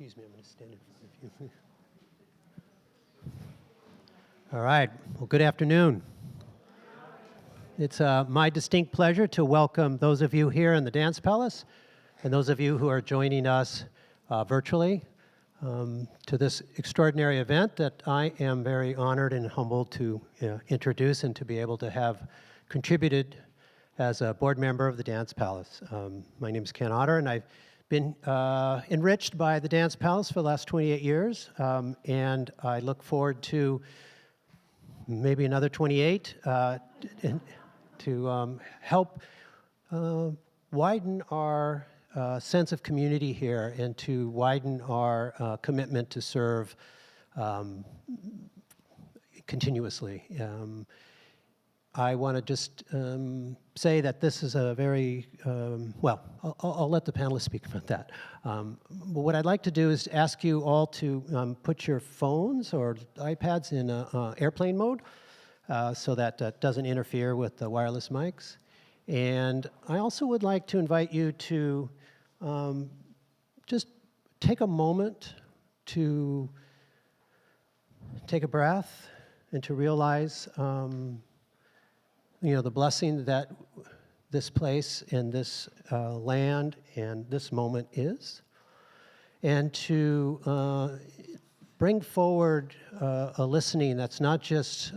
Excuse me, I'm going to stand in front of you. All right, well, good afternoon. It's my distinct pleasure to welcome those of you here in the Dance Palace and those of you who are joining us virtually to this extraordinary event that I am very honored and humbled to introduce and to be able to have contributed as a board member of the Dance Palace. My name is Ken Otter, and I've been enriched by the Dance Palace for the last 28 years, and I look forward to maybe another 28 to help widen our sense of community here and to widen our commitment to serve continuously. I want to just say that this is a very, well, I'll let the panelists speak about that. But what I'd like to do is ask you all to put your phones or iPads in airplane mode so that that doesn't interfere with the wireless mics. And I also would like to invite you to just take a moment to take a breath and to realize the blessing that this place and this land and this moment is, and to bring forward a listening that's not just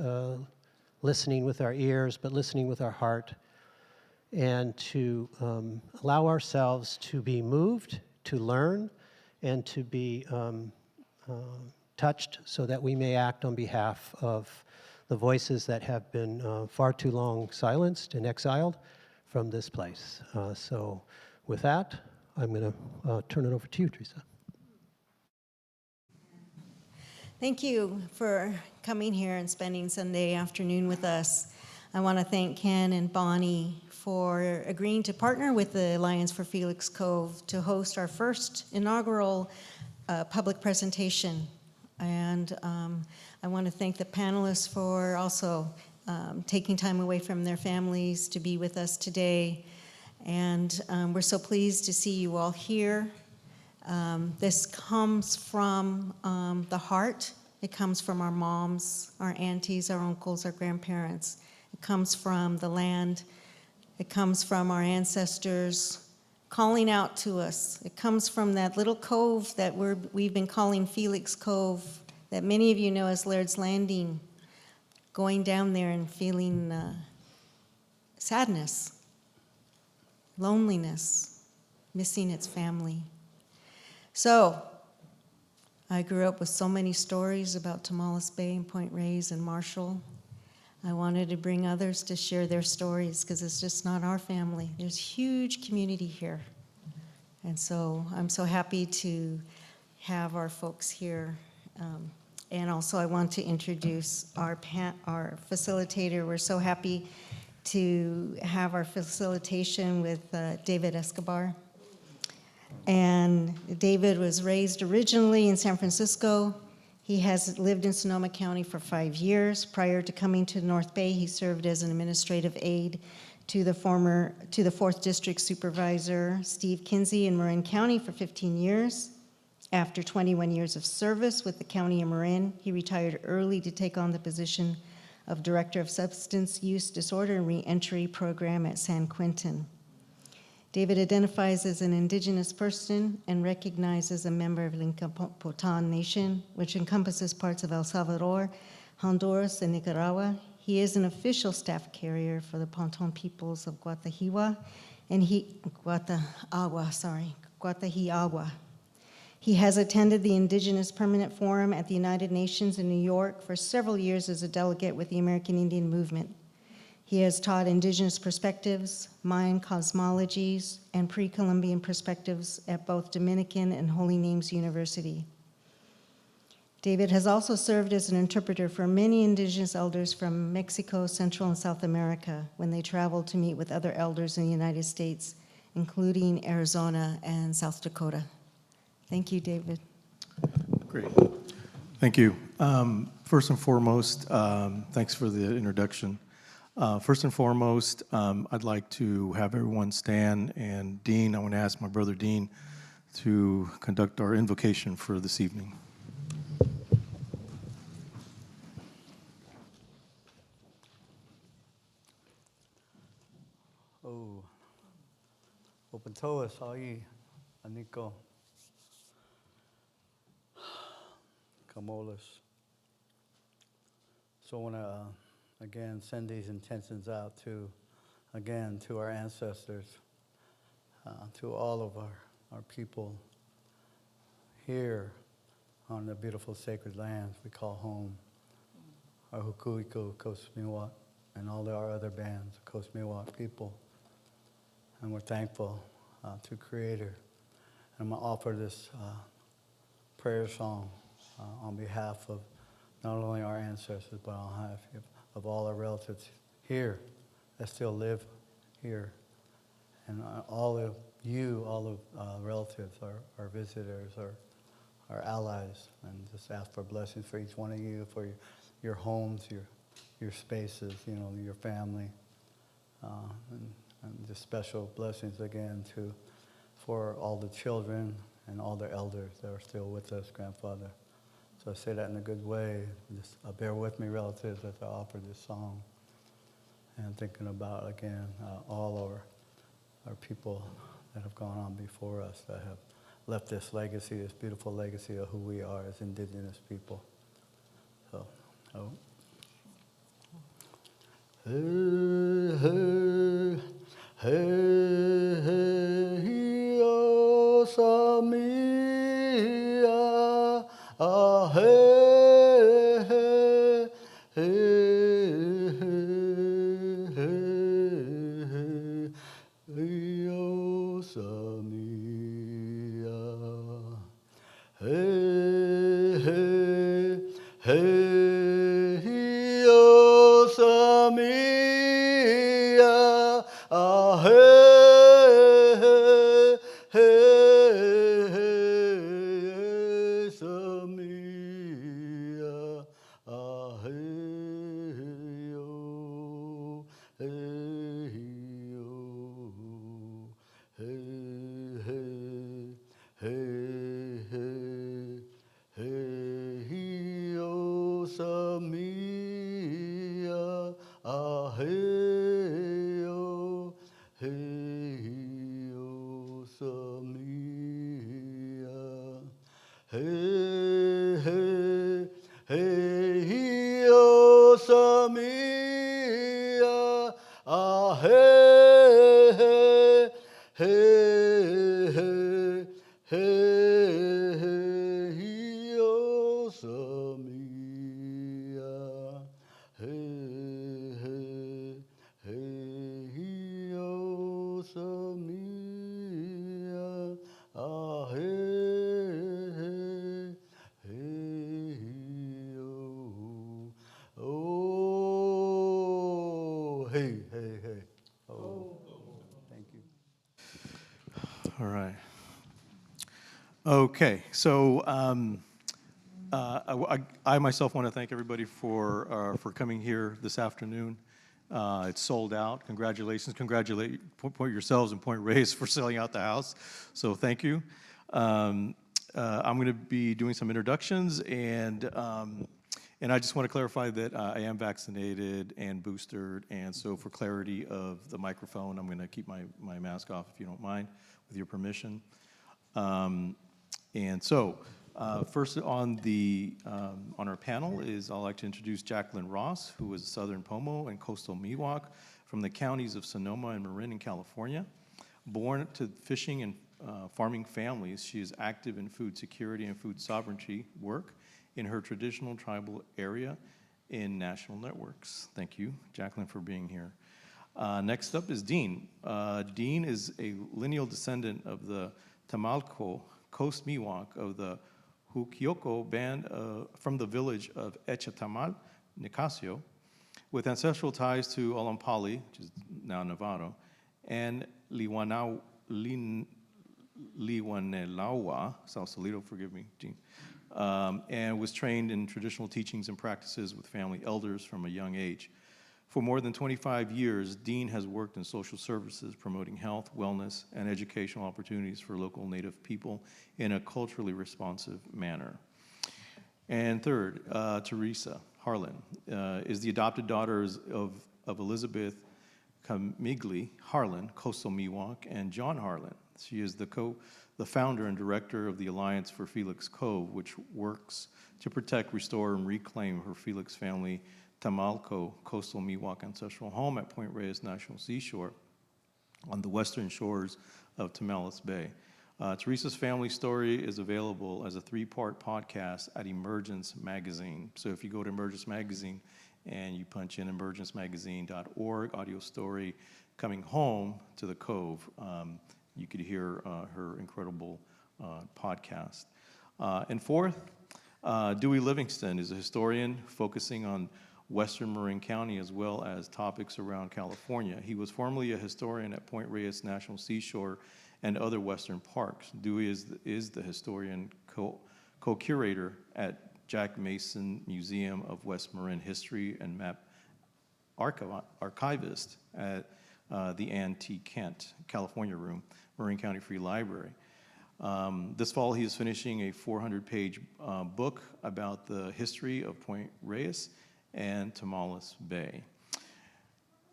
listening with our ears, but listening with our heart, and to allow ourselves to be moved, to learn, and to be touched so that we may act on behalf of the voices that have been far too long silenced and exiled from this place. So with that, I'm going to turn it over to you, Theresa. Thank you for coming here and spending Sunday afternoon with us. I want to thank Ken and Bonnie for agreeing to partner with the Alliance for Felix Cove to host our first inaugural public presentation. And I want to thank the panelists for also taking time away from their families to be with us today. And we're so pleased to see you all here. This comes from the heart. It comes from our moms, our aunties, our uncles, our grandparents. It comes from the land. It comes from our ancestors calling out to us. It comes from that little cove that we've been calling Felix Cove, that many of you know as Laird's Landing, going down there and feeling sadness, loneliness, missing its family. So, I grew up with so many stories about Tomales Bay and Point Reyes and Marshall. I wanted to bring others to share their stories because it's just not our family. There's huge community here. And so I'm so happy to have our folks here. And also I want to introduce our facilitator. We're so happy to have our facilitation with David Escobar. And David was raised originally in San Francisco. He has lived in Sonoma County for 5 years. Prior to coming to North Bay, he served as an administrative aide to the 4th District Supervisor, Steve Kinsey, in Marin County for 15 years. After 21 years of service with the County of Marin, he retired early to take on the position of Director of Substance Use Disorder and Reentry Program at San Quentin. David identifies as an indigenous person and recognized as a member of the Linkapotan Nation, which encompasses parts of El Salvador, Honduras, and Nicaragua. He is an official staff carrier for the Ponton peoples of Guatahiwa and Guatahiagua. He has attended the Indigenous Permanent Forum at the United Nations in New York for several years as a delegate with the American Indian Movement. He has taught indigenous perspectives, Mayan cosmologies, and pre-Columbian perspectives at both Dominican and Holy Names University. David has also served as an interpreter for many indigenous elders from Mexico, Central, and South America when they traveled to meet with other elders in the United States, including Arizona and South Dakota. Thank you, David. Great. Thank you. First and foremost, thanks for the introduction. First and foremost, I'd like to have everyone stand, and Dean, I want to ask my brother Dean to conduct our invocation for this evening. Oh, open toes, ai, aniko, camoles. So I want to, again, send these intentions out to, again, to our ancestors, to all of our people here on the beautiful sacred lands we call home, our Hukuiko, Coast Miwok, and all our other bands, Coast Miwok people. And we're thankful to Creator. And I'm going to offer this prayer song on behalf of not only our ancestors, but on behalf of all our relatives here that still live here. And all of you, all of relatives, our visitors, our allies, and just ask for blessings for each one of you, for your homes, your spaces, your family, and just special blessings again for all the children and all the elders that are still with us, Grandfather. So I say that in a good way. Just bear with me, relatives, as I offer this song. And thinking about, again, all our people that have gone on before us, that have left this legacy, this beautiful legacy of who we are as indigenous people. So, hey, hey, hey, hey, oh, Samia, ah, hey, hey, hey, hey, hey, hey, oh, Samia, hey, hey, hey, oh, Samia, ah, hey, hey, hey, Samia, ah, hey, oh, hey, oh, hey, hey, hey, hey, hey, oh, Samia, ah, hey, oh, hey, oh, Samia, hey, hey, hey, oh, Samia, ah, hey, hey, hey, hey, hey, oh, Samia, hey, hey, hey, oh, Samia, ah, hey, hey, oh, oh, hey, hey, hey, oh, thank you. All right. Okay, so I myself want to thank everybody for coming here this afternoon. It's sold out. Congratulations. Point yourselves and point Reyes for selling out the house. So thank you. I'm going to be doing some introductions, and I just want to clarify that I am vaccinated and boosted, and so for clarity of the microphone, I'm going to keep my mask off if you don't mind, with your permission. And so, first on our panel is I'd like to introduce Jacquelyn Ross, who is a Southern Pomo and Coastal Miwok from the counties of Sonoma and Marin in California. Born to fishing and farming families, she is active in food security and food sovereignty work in her traditional tribal area in national networks. Thank you, Jacquelyn, for being here. Next up is Dean. Dean is a lineal descendant of the Tamal-liwa, Coast Miwok of the Hukyoko band from the village of Echatamal, Nicasio, with ancestral ties to Olampali, which is now Novato, and Liwanelawa, Sausalito, forgive me, Gene, and was trained in traditional teachings and practices with family elders from a young age. For more than 25 years, Dean has worked in social services, promoting health, wellness, and educational opportunities for local Native people in a culturally responsive manner. And third, Theresa Harlan is the adopted daughter of Elizabeth Kamigli Harlan, Coastal Miwok, and John Harlan. She is the founder and director of the Alliance for Felix Cove, which works to protect, restore, and reclaim her Felix family Tamal-liwa Coastal Miwok ancestral home at Point Reyes National Seashore on the western shores of Tomales Bay. Teresa's family story is available as a 3-part podcast at Emergence Magazine. So if you go to Emergence Magazine and you punch in emergencemagazine.org, audio story, Coming Home to the Cove, you could hear her incredible podcast. And fourth, Dewey Livingston is a historian focusing on Western Marin County as well as topics around California. He was formerly a historian at Point Reyes National Seashore and other Western parks. Dewey is the historian co-curator at Jack Mason Museum of West Marin History and map archivist at the Ann T. Kent California Room, Marin County Free Library. This fall, he is finishing a 400-page book about the history of Point Reyes and Tomales Bay.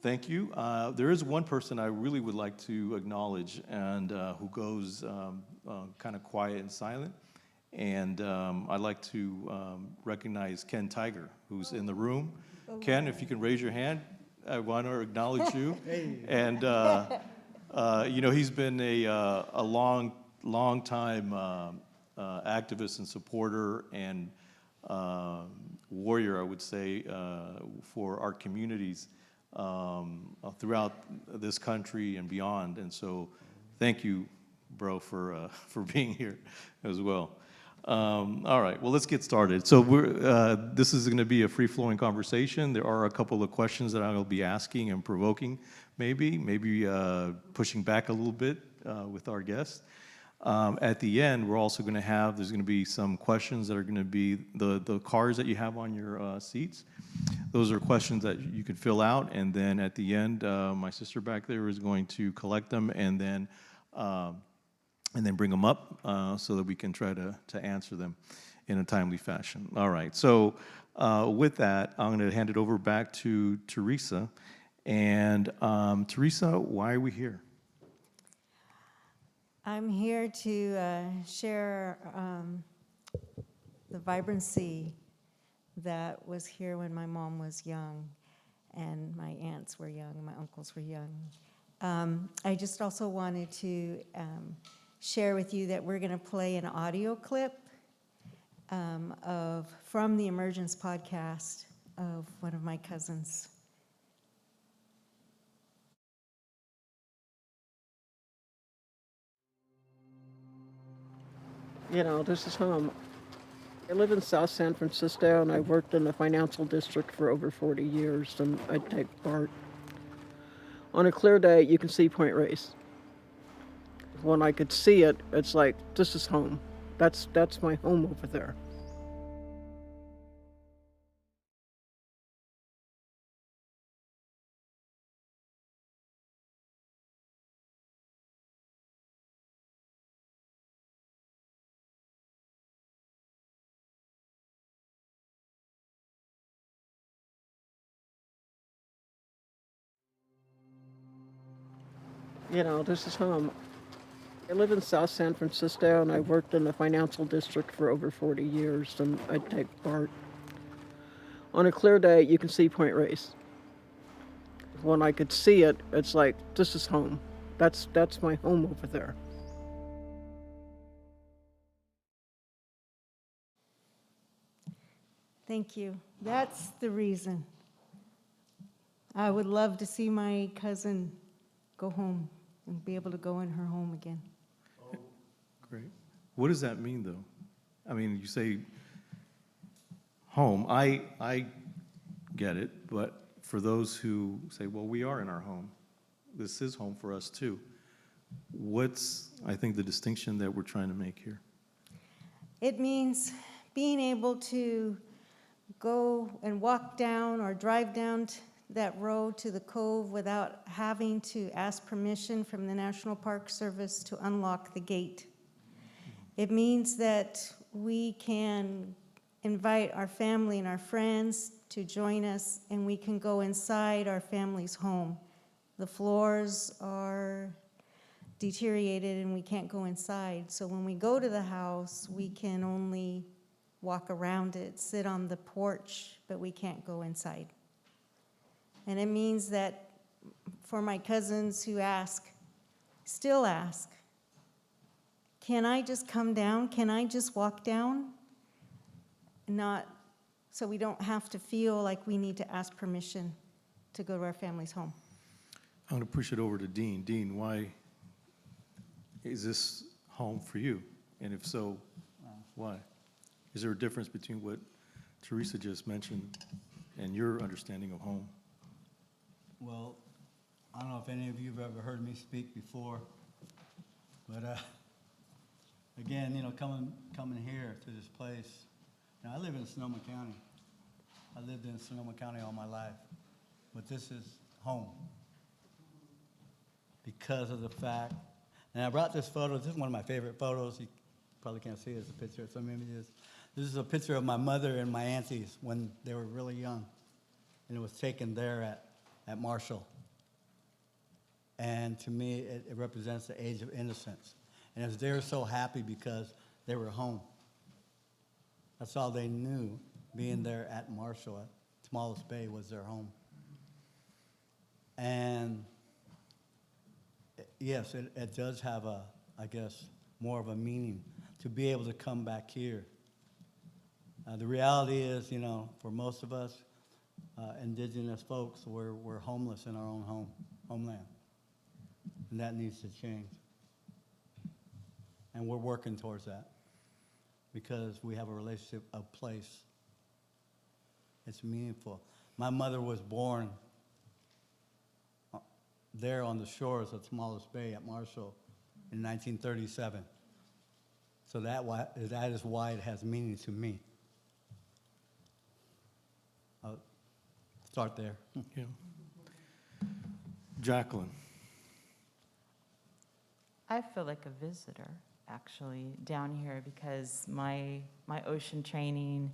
Thank you. There is one person I really would like to acknowledge and who goes kind of quiet and silent. And I'd like to recognize Ken Tiger, who's in the room. Ken, if you can raise your hand, I want to acknowledge you. Hey. And you know, he's been a long time activist and supporter and warrior, I would say, for our communities throughout this country and beyond. And so thank you, bro, for being here as well. All right, well, let's get started. So this is going to be a free-flowing conversation. There are a couple of questions that I will be asking and provoking, maybe pushing back a little bit with our guests. At the end, we're also going to have, there's going to be some questions that are going to be the cards that you have on your seats. Those are questions that you can fill out, and then at the end, my sister back there is going to collect them and then bring them up so that we can try to answer them in a timely fashion. All right, so with that, I'm going to hand it over back to Theresa. And Theresa, why are we here? I'm here to share the vibrancy that was here when my mom was young and my aunts were young and my uncles were young. I just also wanted to share with you that we're going to play an audio clip from the Emergence podcast of one of my cousins. You know, this is home. I live in South San Francisco, and I worked in the financial district for over 40 years, and I take part. On a clear day, you can see Point Reyes. When I could see it, it's like, this is home. That's my home over there. You know, this is home. I live in South San Francisco, and I worked in the financial district for over 40 years, and I take part. On a clear day, you can see Point Reyes. When I could see it, it's like, this is home. That's my home over there. Thank you. That's the reason. I would love to see my cousin go home and be able to go in her home again. Great. What does that mean, though? I mean, you say home. I get it, but for those who say, well, we are in our home, this is home for us too. What's, I think, the distinction that we're trying to make here? It means being able to go and walk down or drive down that road to the cove without having to ask permission from the National Park Service to unlock the gate. It means that we can invite our family and our friends to join us, and we can go inside our family's home. The floors are deteriorated and we can't go inside. So when we go to the house, we can only walk around it, sit on the porch, but we can't go inside. And it means that for my cousins who still ask, can I just come down? Can I just walk down? Not, so we don't have to feel like we need to ask permission to go to our family's home. I'm going to push it over to Dean. Dean, why is this home for you? And if so, why? Is there a difference between what Theresa just mentioned and your understanding of home? Well, I don't know if any of you have ever heard me speak before, but again, coming here to this place, I live in Sonoma County. I lived in Sonoma County all my life, but this is home because of the fact. And I brought this photo. This is one of my favorite photos. You probably can't see it. It's a picture of some images. This is a picture of my mother and my aunties when they were really young, and it was taken there at Marshall. And to me, it represents the age of innocence. And as they were so happy because they were home. That's all they knew, being there at Marshall, at Tomales Bay was their home. And yes, it does have I guess, more of a meaning to be able to come back here. The reality is, for most of us, indigenous folks, we're homeless in our own homeland. And that needs to change. And we're working towards that because we have a relationship of place. It's meaningful. My mother was born there on the shores of Tomales Bay at Marshall in 1937. So that is why it has meaning to me. I'll start there. Yeah. Jacquelyn. I feel like a visitor, actually, down here because my ocean training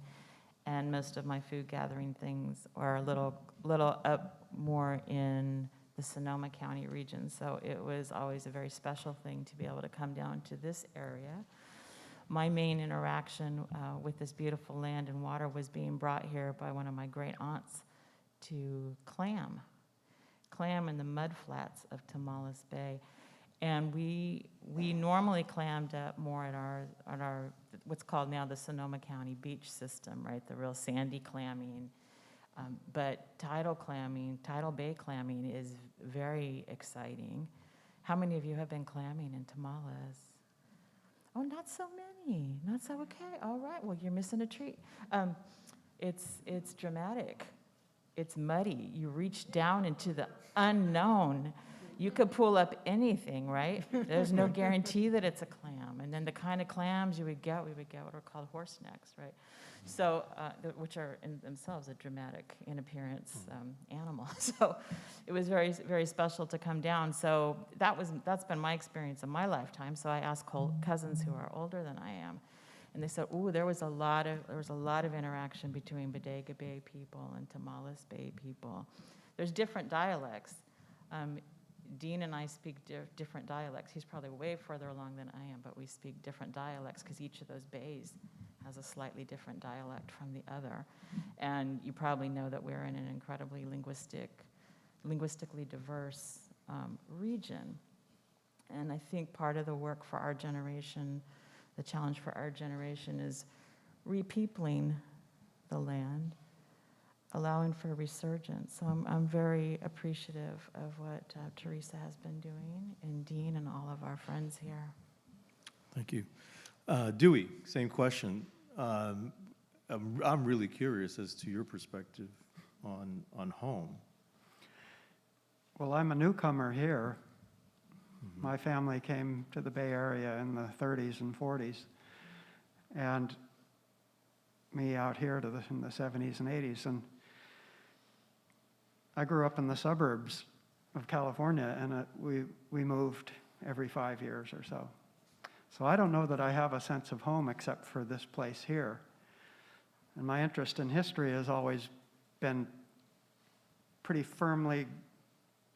and most of my food gathering things are a little up more in the Sonoma County region. So it was always a very special thing to be able to come down to this area. My main interaction with this beautiful land and water was being brought here by one of my great aunts to clam in the mud flats of Tomales Bay. And we normally clammed up more at our what's called now the Sonoma County beach system, right? The real sandy clamming. But tidal bay clamming is very exciting. How many of you have been clamming in Tomales? Oh, not so many. Not so okay. All right. Well, you're missing a treat. It's dramatic. It's muddy. You reach down into the unknown. You could pull up anything, right? There's no guarantee that it's a clam. And then the kind of clams we would get what are called horse necks, right? So, which are in themselves a dramatic in appearance animal. So it was very, very special to come down. So that's been my experience in my lifetime. So I asked cousins who are older than I am, and they said, "Ooh, there was a lot of interaction between Bodega Bay people and Tomales Bay people. There's different dialects." Dean and I speak different dialects. He's probably way further along than I am, but we speak different dialects because each of those bays has a slightly different dialect from the other. And you probably know that we're in an incredibly linguistically diverse region. And I think part of the work for our generation, the challenge for our generation is repeopling the land, allowing for resurgence. So I'm very appreciative of what Theresa has been doing, and Dean and all of our friends here. Thank you. Dewey, same question. I'm really curious as to your perspective on home. Well, I'm a newcomer here. My family came to the Bay Area in the 30s and 40s, and me out here in the 70s and 80s. And I grew up in the suburbs of California, and we moved every 5 years or so. So I don't know that I have a sense of home except for this place here. And my interest in history has always been pretty firmly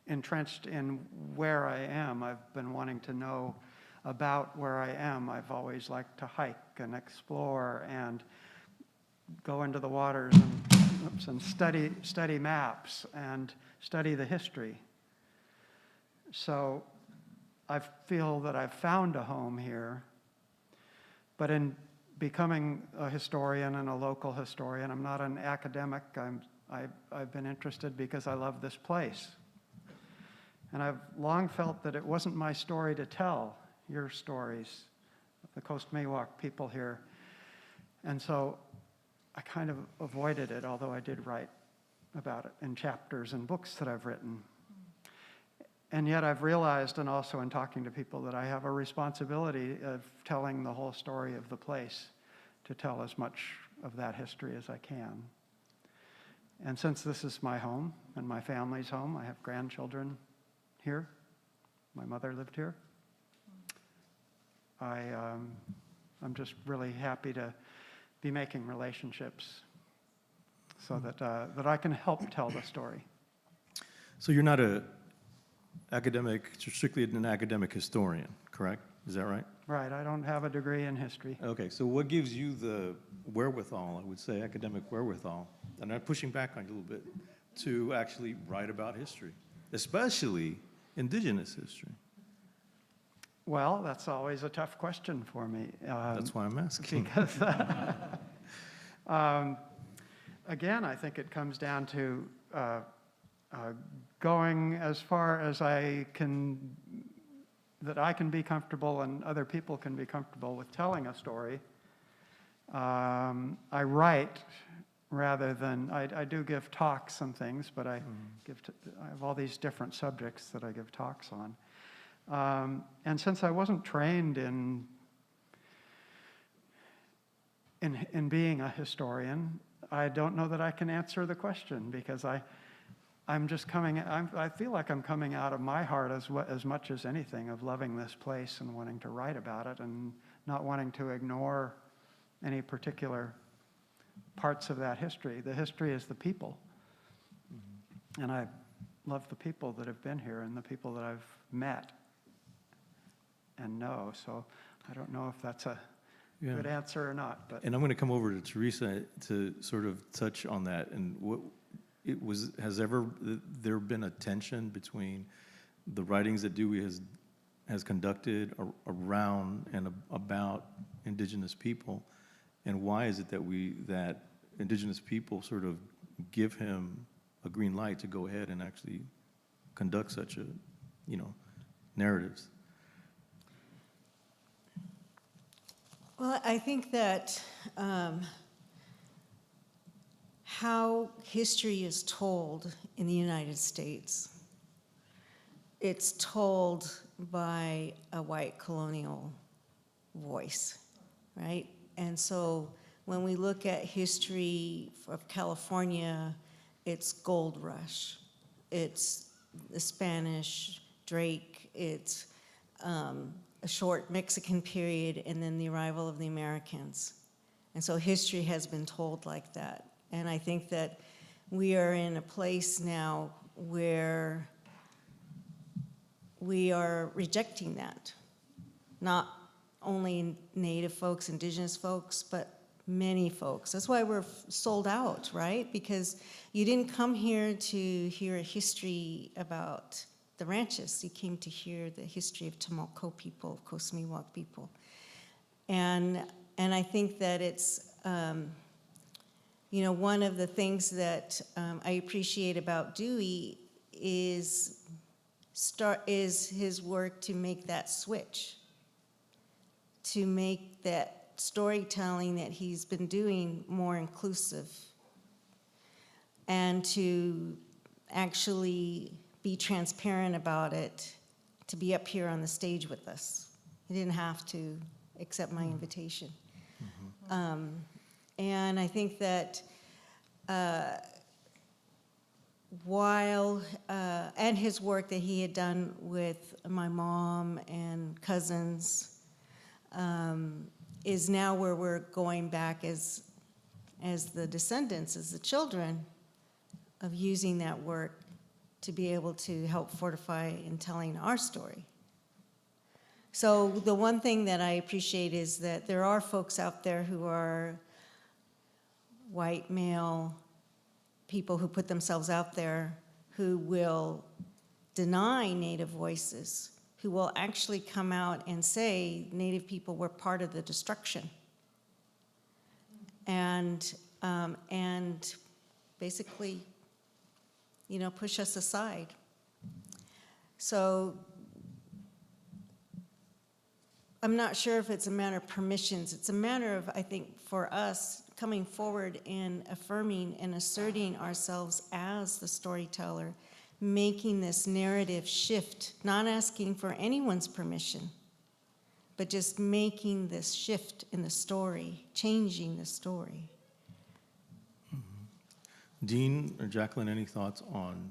entrenched in where I am. I've been wanting to know about where I am. I've always liked to hike and explore and go into the waters and study maps and study the history. So I feel that I've found a home here, but in becoming a historian and a local historian, I'm not an academic. I've been interested because I love this place. And I've long felt that it wasn't my story to tell, your stories, the Coast Miwok people here. And so I kind of avoided it, although I did write about it in chapters and books that I've written. And yet I've realized, and also in talking to people, that I have a responsibility of telling the whole story of the place, to tell as much of that history as I can. And since this is my home and my family's home, I have grandchildren here. My mother lived here. I'm just really happy to be making relationships so that I can help tell the story. So you're not strictly an academic historian, correct? Is that right? Right, I don't have a degree in history. Okay, so what gives you the wherewithal, I would say academic wherewithal, and I'm pushing back on you a little bit, to actually write about history, especially indigenous history? Well, that's always a tough question for me. That's why I'm asking. Because, again, I think it comes down to going as far as I can be comfortable and other people can be comfortable with telling a story. I write rather than, I do give talks and things, but I have all these different subjects that I give talks on. And since I wasn't trained in being a historian, I don't know that I can answer the question, because I'm just I feel like I'm coming out of my heart as much as anything, of loving this place and wanting to write about it and not wanting to ignore any particular parts of that history. The history is the people. And I love the people that have been here and the people that I've met and know. So I don't know if that's a good answer or not. But And I'm going to come over to Theresa to sort of touch on that. And has there been a tension between the writings that Dewey has conducted around and about indigenous people, and why is it that indigenous people sort of give him a green light to go ahead and actually conduct such narratives? Well, I think that how history is told in the United States, it's told by a white colonial voice, right? And so when we look at history of California, it's gold rush, it's the Spanish, Drake, it's a short Mexican period, and then the arrival of the Americans. And so history has been told like that. And I think that we are in a place now where we are rejecting that. Not only Native folks, indigenous folks, but many folks. That's why we're sold out, right? Because you didn't come here to hear a history about the ranches. You came to hear the history of Tamal-liwa people, Coast Miwok people. And I think that it's, one of the things that I appreciate about Dewey is his work to make that switch, to make that storytelling that he's been doing more inclusive, and to actually be transparent about it, to be up here on the stage with us. He didn't have to accept my invitation. And I think that and his work that he had done with my mom and cousins, is now where we're going back as the descendants, as the children, of using that work to be able to help fortify in telling our story. So the one thing that I appreciate is that there are folks out there who are white male people who put themselves out there, who will deny Native voices, who will actually come out and say Native people were part of the destruction. And basically, push us aside. So I'm not sure if it's a matter of permissions. It's a matter of, I think, for us coming forward and affirming and asserting ourselves as the storyteller, making this narrative shift, not asking for anyone's permission, but just making this shift in the story, changing the story. Dean or Jacqueline, any thoughts on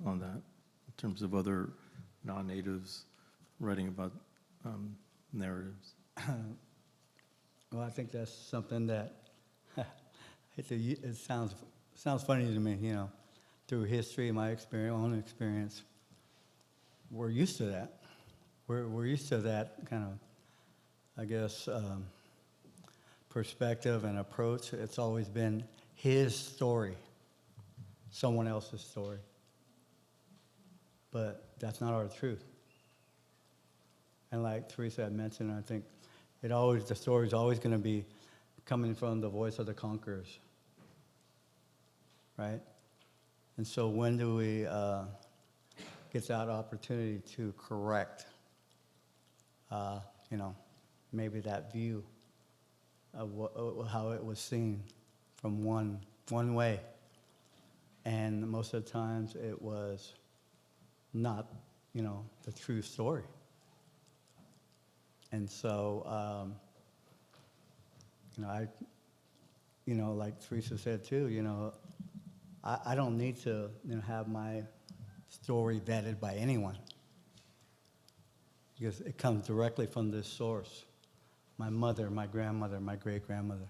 that in terms of other non-natives writing about narratives? Well, I think that's something that it sounds funny to me, through history, my own experience. We're used to that. We're used to that kind of, I guess, perspective and approach. It's always been his story, someone else's story. But that's not our truth. And like Theresa had mentioned, I think the story is always going to be coming from the voice of the conquerors, right? And so when do we get that opportunity to correct, maybe that view of how it was seen from one way? And most of the times it was not, the true story. And so, like Theresa said too, I don't need to have my story vetted by anyone, because it comes directly from this source. My mother, my grandmother, my great-grandmother,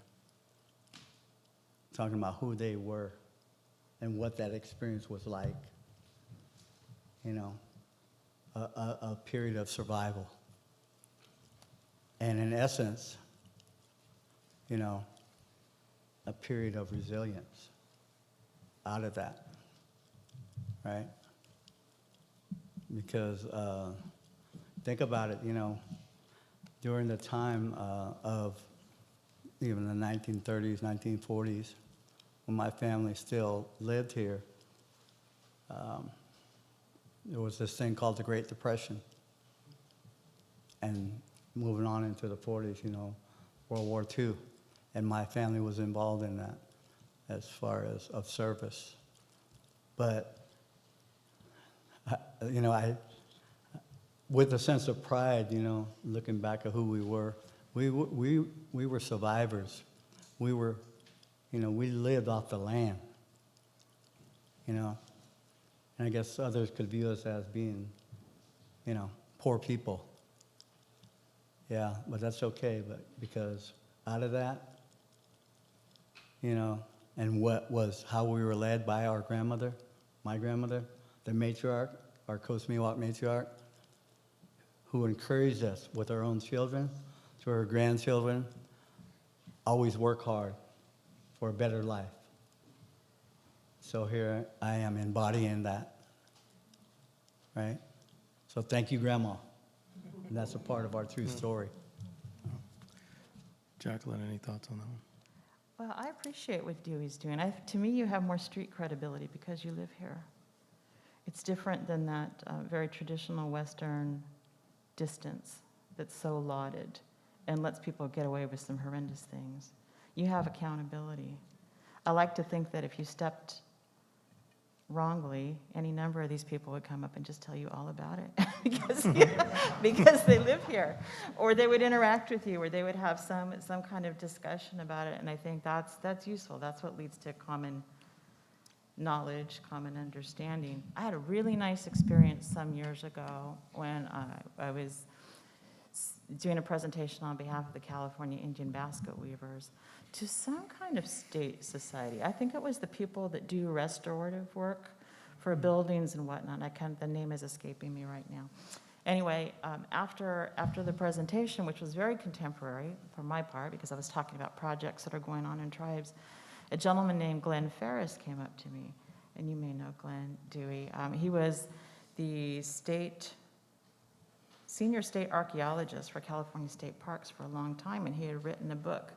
talking about who they were and what that experience was like, a period of survival. And in essence, a period of resilience out of that, right? Because think about it, during the time of even the 1930s, 1940s, when my family still lived here, there was this thing called the Great Depression. And moving on into the 40s, World War II. And my family was involved in that as far as of service. But, I with a sense of pride, looking back at who we were survivors. We were, we lived off the land, And I guess others could view us as being, poor people. Yeah, but that's okay, because out of that, and how we were led by our grandmother, my grandmother, the matriarch, our Coast Miwok matriarch, who encouraged us with our own children, to our grandchildren, always work hard for a better life. So here I am embodying that, right? So thank you, Grandma. And that's a part of our true story. Jacqueline, any thoughts on that one? Well, I appreciate what Dewey's doing. To me, you have more street credibility because you live here. It's different than that very traditional Western distance that's so lauded and lets people get away with some horrendous things. You have accountability. I like to think that if you stepped wrongly, any number of these people would come up and just tell you all about it because they live here, or they would interact with you, or they would have some kind of discussion about it. And I think that's useful. That's what leads to common knowledge, common understanding. I had a really nice experience some years ago when I was doing a presentation on behalf of the California Indian Basket Weavers to some kind of state society. I think it was the people that do restorative work for buildings and whatnot. The name is escaping me right now. Anyway, after the presentation, which was very contemporary for my part, because I was talking about projects that are going on in tribes, a gentleman named Glenn Ferris came up to me, and you may know Glenn, Dewey. He was the senior state archaeologist for California State Parks for a long time, and he had written a book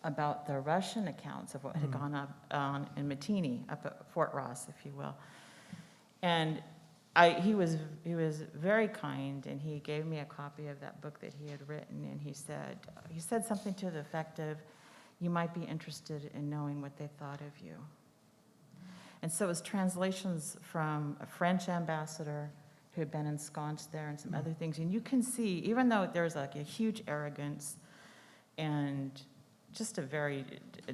about the Russian accounts of what had gone on in Matini, up at Fort Ross, if you will. And he was very kind, and he gave me a copy of that book that he had written, and he said something to the effect of, you might be interested in knowing what they thought of you. And so it was translations from a French ambassador who had been ensconced there and some other things. And you can see, even though there's like a huge arrogance and just a very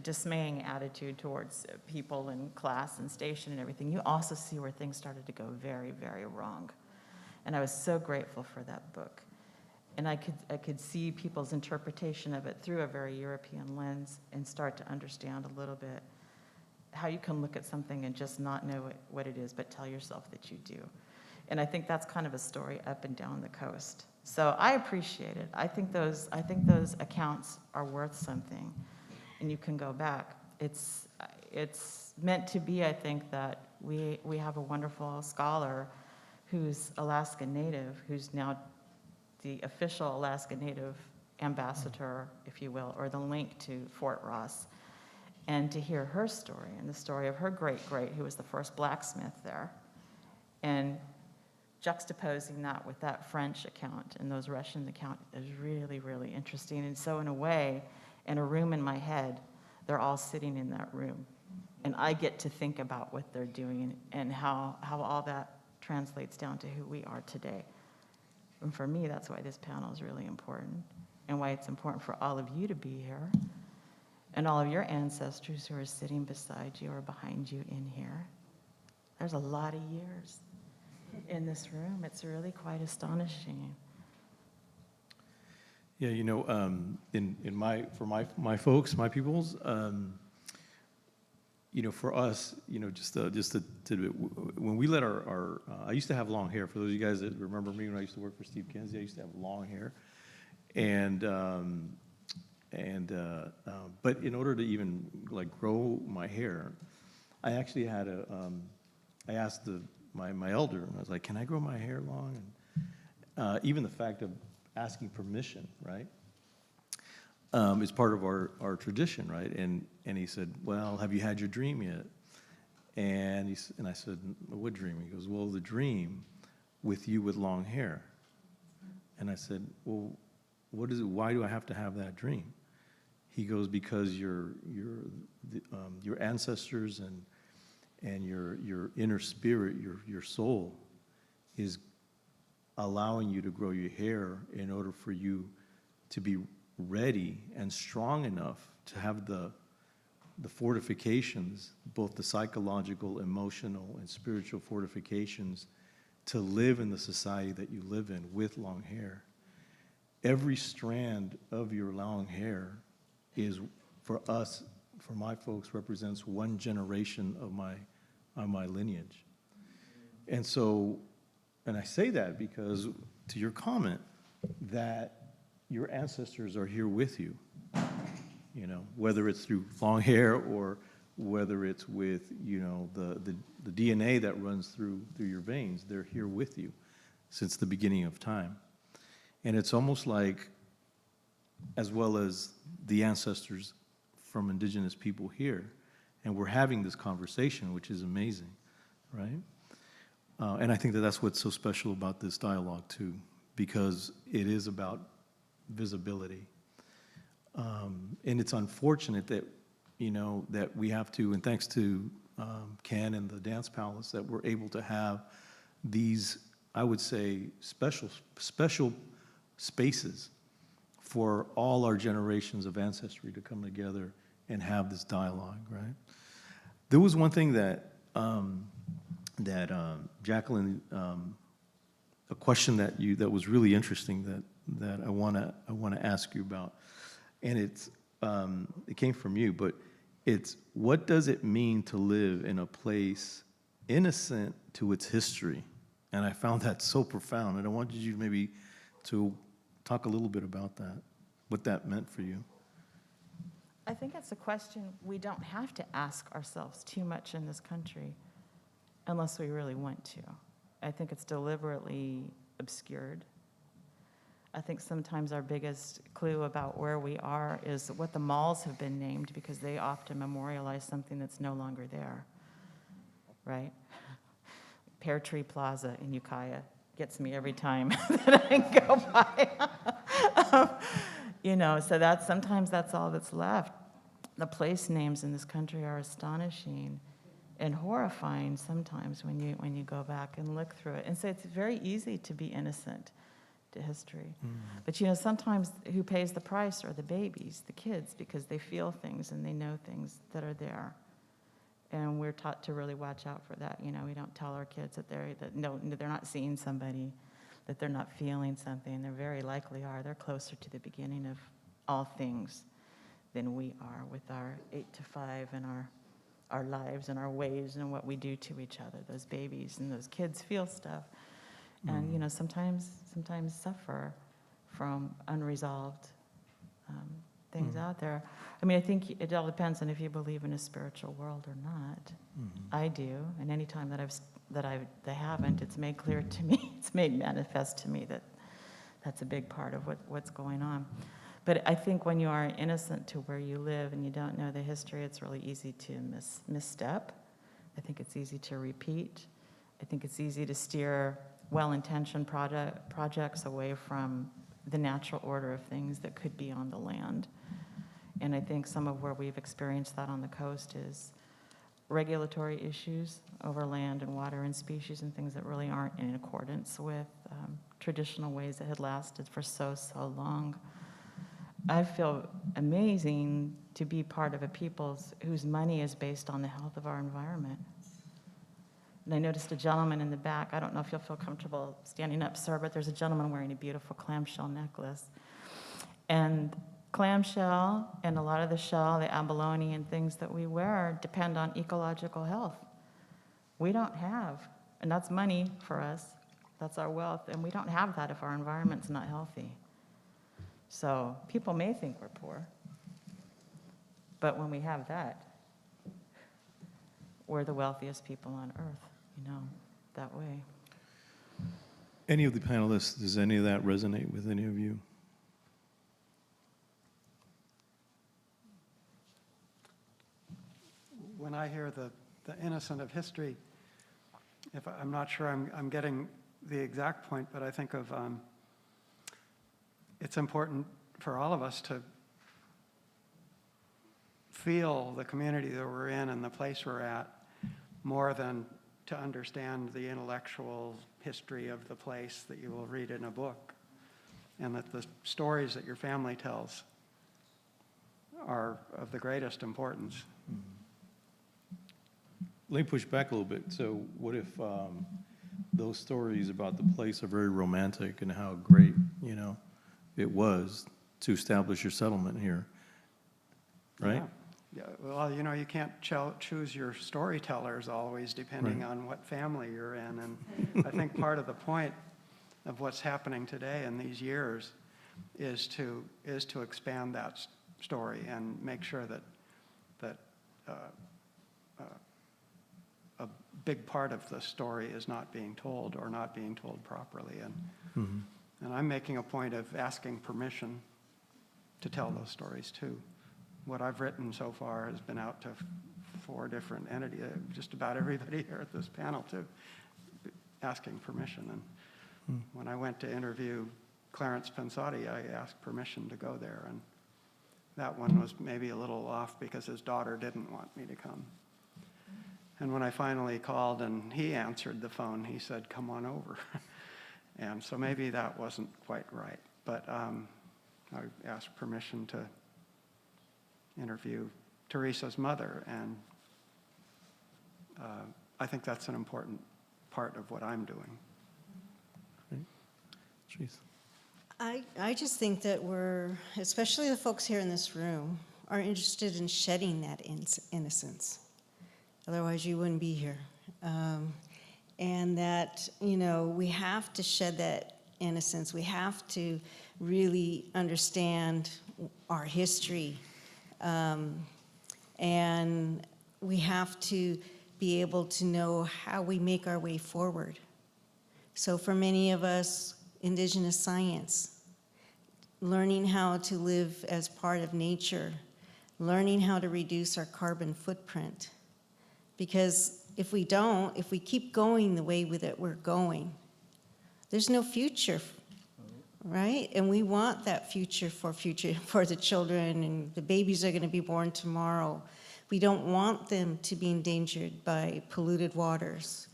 dismaying attitude towards people in class and station and everything, you also see where things started to go very, very wrong. And I was so grateful for that book. And I could see people's interpretation of it through a very European lens and start to understand a little bit how you can look at something and just not know what it is, but tell yourself that you do. And I think that's kind of a story up and down the coast. So I appreciate it. I think those accounts are worth something, and you can go back. It's meant to be, I think, that we have a wonderful scholar who's Alaska Native, who's now the official Alaska Native ambassador, if you will, or the link to Fort Ross, and to hear her story and the story of her great-great, who was the first blacksmith there, and juxtaposing that with that French account and those Russian account is really, really interesting. And so in a way, in a room in my head, they're all sitting in that room. And I get to think about what they're doing and how all that translates down to who we are today. And for me, that's why this panel is really important, and why it's important for all of you to be here, and all of your ancestors who are sitting beside you or behind you in here. There's a lot of years in this room. It's really quite astonishing. Yeah, you know, for my folks, my peoples, you know, for us, you know, just when we let our I used to have long hair. For those of you guys that remember me when I used to work for Steve Kinsey, I used to have long hair, but in order to even like grow my hair, I actually had I asked my elder, and I was like, "Can I grow my hair long?" And even the fact of asking permission, right, is part of our tradition, right? And he said, "Well, have you had your dream yet?" And I said, "What dream?" He goes, "Well, the dream with you with long hair." And I said, "Well, what is it? Why do I have to have that dream?" He goes, "Because your ancestors and your inner spirit, your soul, is allowing you to grow your hair in order for you to be ready and strong enough to have the fortifications, both the psychological, emotional, and spiritual fortifications, to live in the society that you live in with long hair. Every strand of your long hair is, for us, for my folks, represents one generation of my lineage." And so, and I say that because, to your comment, that your ancestors are here with you, you know, whether it's through long hair or whether it's with, you know, the DNA that runs through your veins. They're here with you since the beginning of time. And it's almost like, as well as the ancestors from indigenous people here, and we're having this conversation, which is amazing, right? And I think that that's what's so special about this dialogue too, because it is about visibility. And it's unfortunate that, you know, that we have to, and thanks to Ken and the Dance Palace, that we're able to have these, I would say, special spaces for all our generations of ancestry to come together and have this dialogue, right? There was one thing that Jacquelyn, a question that was really interesting that I wanna ask you about, and it came from you, but it's what does it mean to live in a place innocent to its history? And I found that so profound, and I wanted you maybe to talk a little bit about that, what that meant for you. I think it's a question we don't have to ask ourselves too much in this country unless we really want to. I think it's deliberately obscured. I think sometimes our biggest clue about where we are is what the malls have been named because they often memorialize something that's no longer there, right? Pear Tree Plaza in Ukiah gets me every time that I go by. So sometimes that's all that's left. The place names in this country are astonishing and horrifying sometimes when you go back and look through it. And so it's very easy to be innocent to history. But sometimes who pays the price are the babies, the kids, because they feel things and they know things that are there. And we're taught to really watch out for that. We don't tell our kids that they're not seeing somebody, that they're not feeling something. They very likely are. They're closer to the beginning of all things than we are with our 8 to 5 and our lives and our ways and what we do to each other. Those babies and those kids feel stuff. And, sometimes suffer from unresolved things out there. I think it all depends on if you believe in a spiritual world or not. I do, and any time that I haven't, it's made clear to me, it's made manifest to me that that's a big part of what's going on. But I think when you are innocent to where you live and you don't know the history, it's really easy to misstep. I think it's easy to repeat. I think it's easy to steer well-intentioned projects away from the natural order of things that could be on the land. And I think some of where we've experienced that on the coast is regulatory issues over land and water and species and things that really aren't in accordance with traditional ways that had lasted for so long. I feel amazing to be part of a people whose money is based on the health of our environment. And I noticed a gentleman in the back. I don't know if you'll feel comfortable standing up, sir, but there's a gentleman wearing a beautiful clamshell necklace. And clamshell and a lot of the shell, the abalone and things that we wear depend on ecological health. We don't have, and that's money for us, that's our wealth, and we don't have that if our environment's not healthy. So people may think we're poor, but when we have that, we're the wealthiest people on earth, that way. Any of the panelists, does any of that resonate with any of you? When I hear the innocent of history, I'm not sure I'm getting the exact point, but I think of it's important for all of us to feel the community that we're in and the place we're at more than to understand the intellectual history of the place that you will read in a book, and that the stories that your family tells are of the greatest importance. Let me push back a little bit. So what if those stories about the place are very romantic and how great, it was to establish your settlement here, right? Yeah. Well, you can't choose your storytellers always depending on what family you're in. And I think part of the point of what's happening today in these years is to expand that story and make sure that a big part of the story is not being told or not being told properly. And I'm making a point of asking permission to tell those stories too. What I've written so far has been out to 4 different entities, just about everybody here at this panel too, asking permission. And when I went to interview Clarence Pensotti, I asked permission to go there. And that one was maybe a little off because his daughter didn't want me to come. And when I finally called and he answered the phone, he said, "Come on over." And so maybe that wasn't quite right. But I asked permission to interview Theresa's mother, and I think that's an important part of what I'm doing. Jeez. I just think that we're, especially the folks here in this room, are interested in shedding that innocence. Otherwise, you wouldn't be here. And that, we have to shed that innocence. We have to really understand our history. And we have to be able to know how we make our way forward. So for many of us, Indigenous science, learning how to live as part of nature, learning how to reduce our carbon footprint. Because if we don't, if we keep going the way that we're going, there's no future, right? And we want that future for the children, and the babies are going to be born tomorrow. We don't want them to be endangered by polluted waters.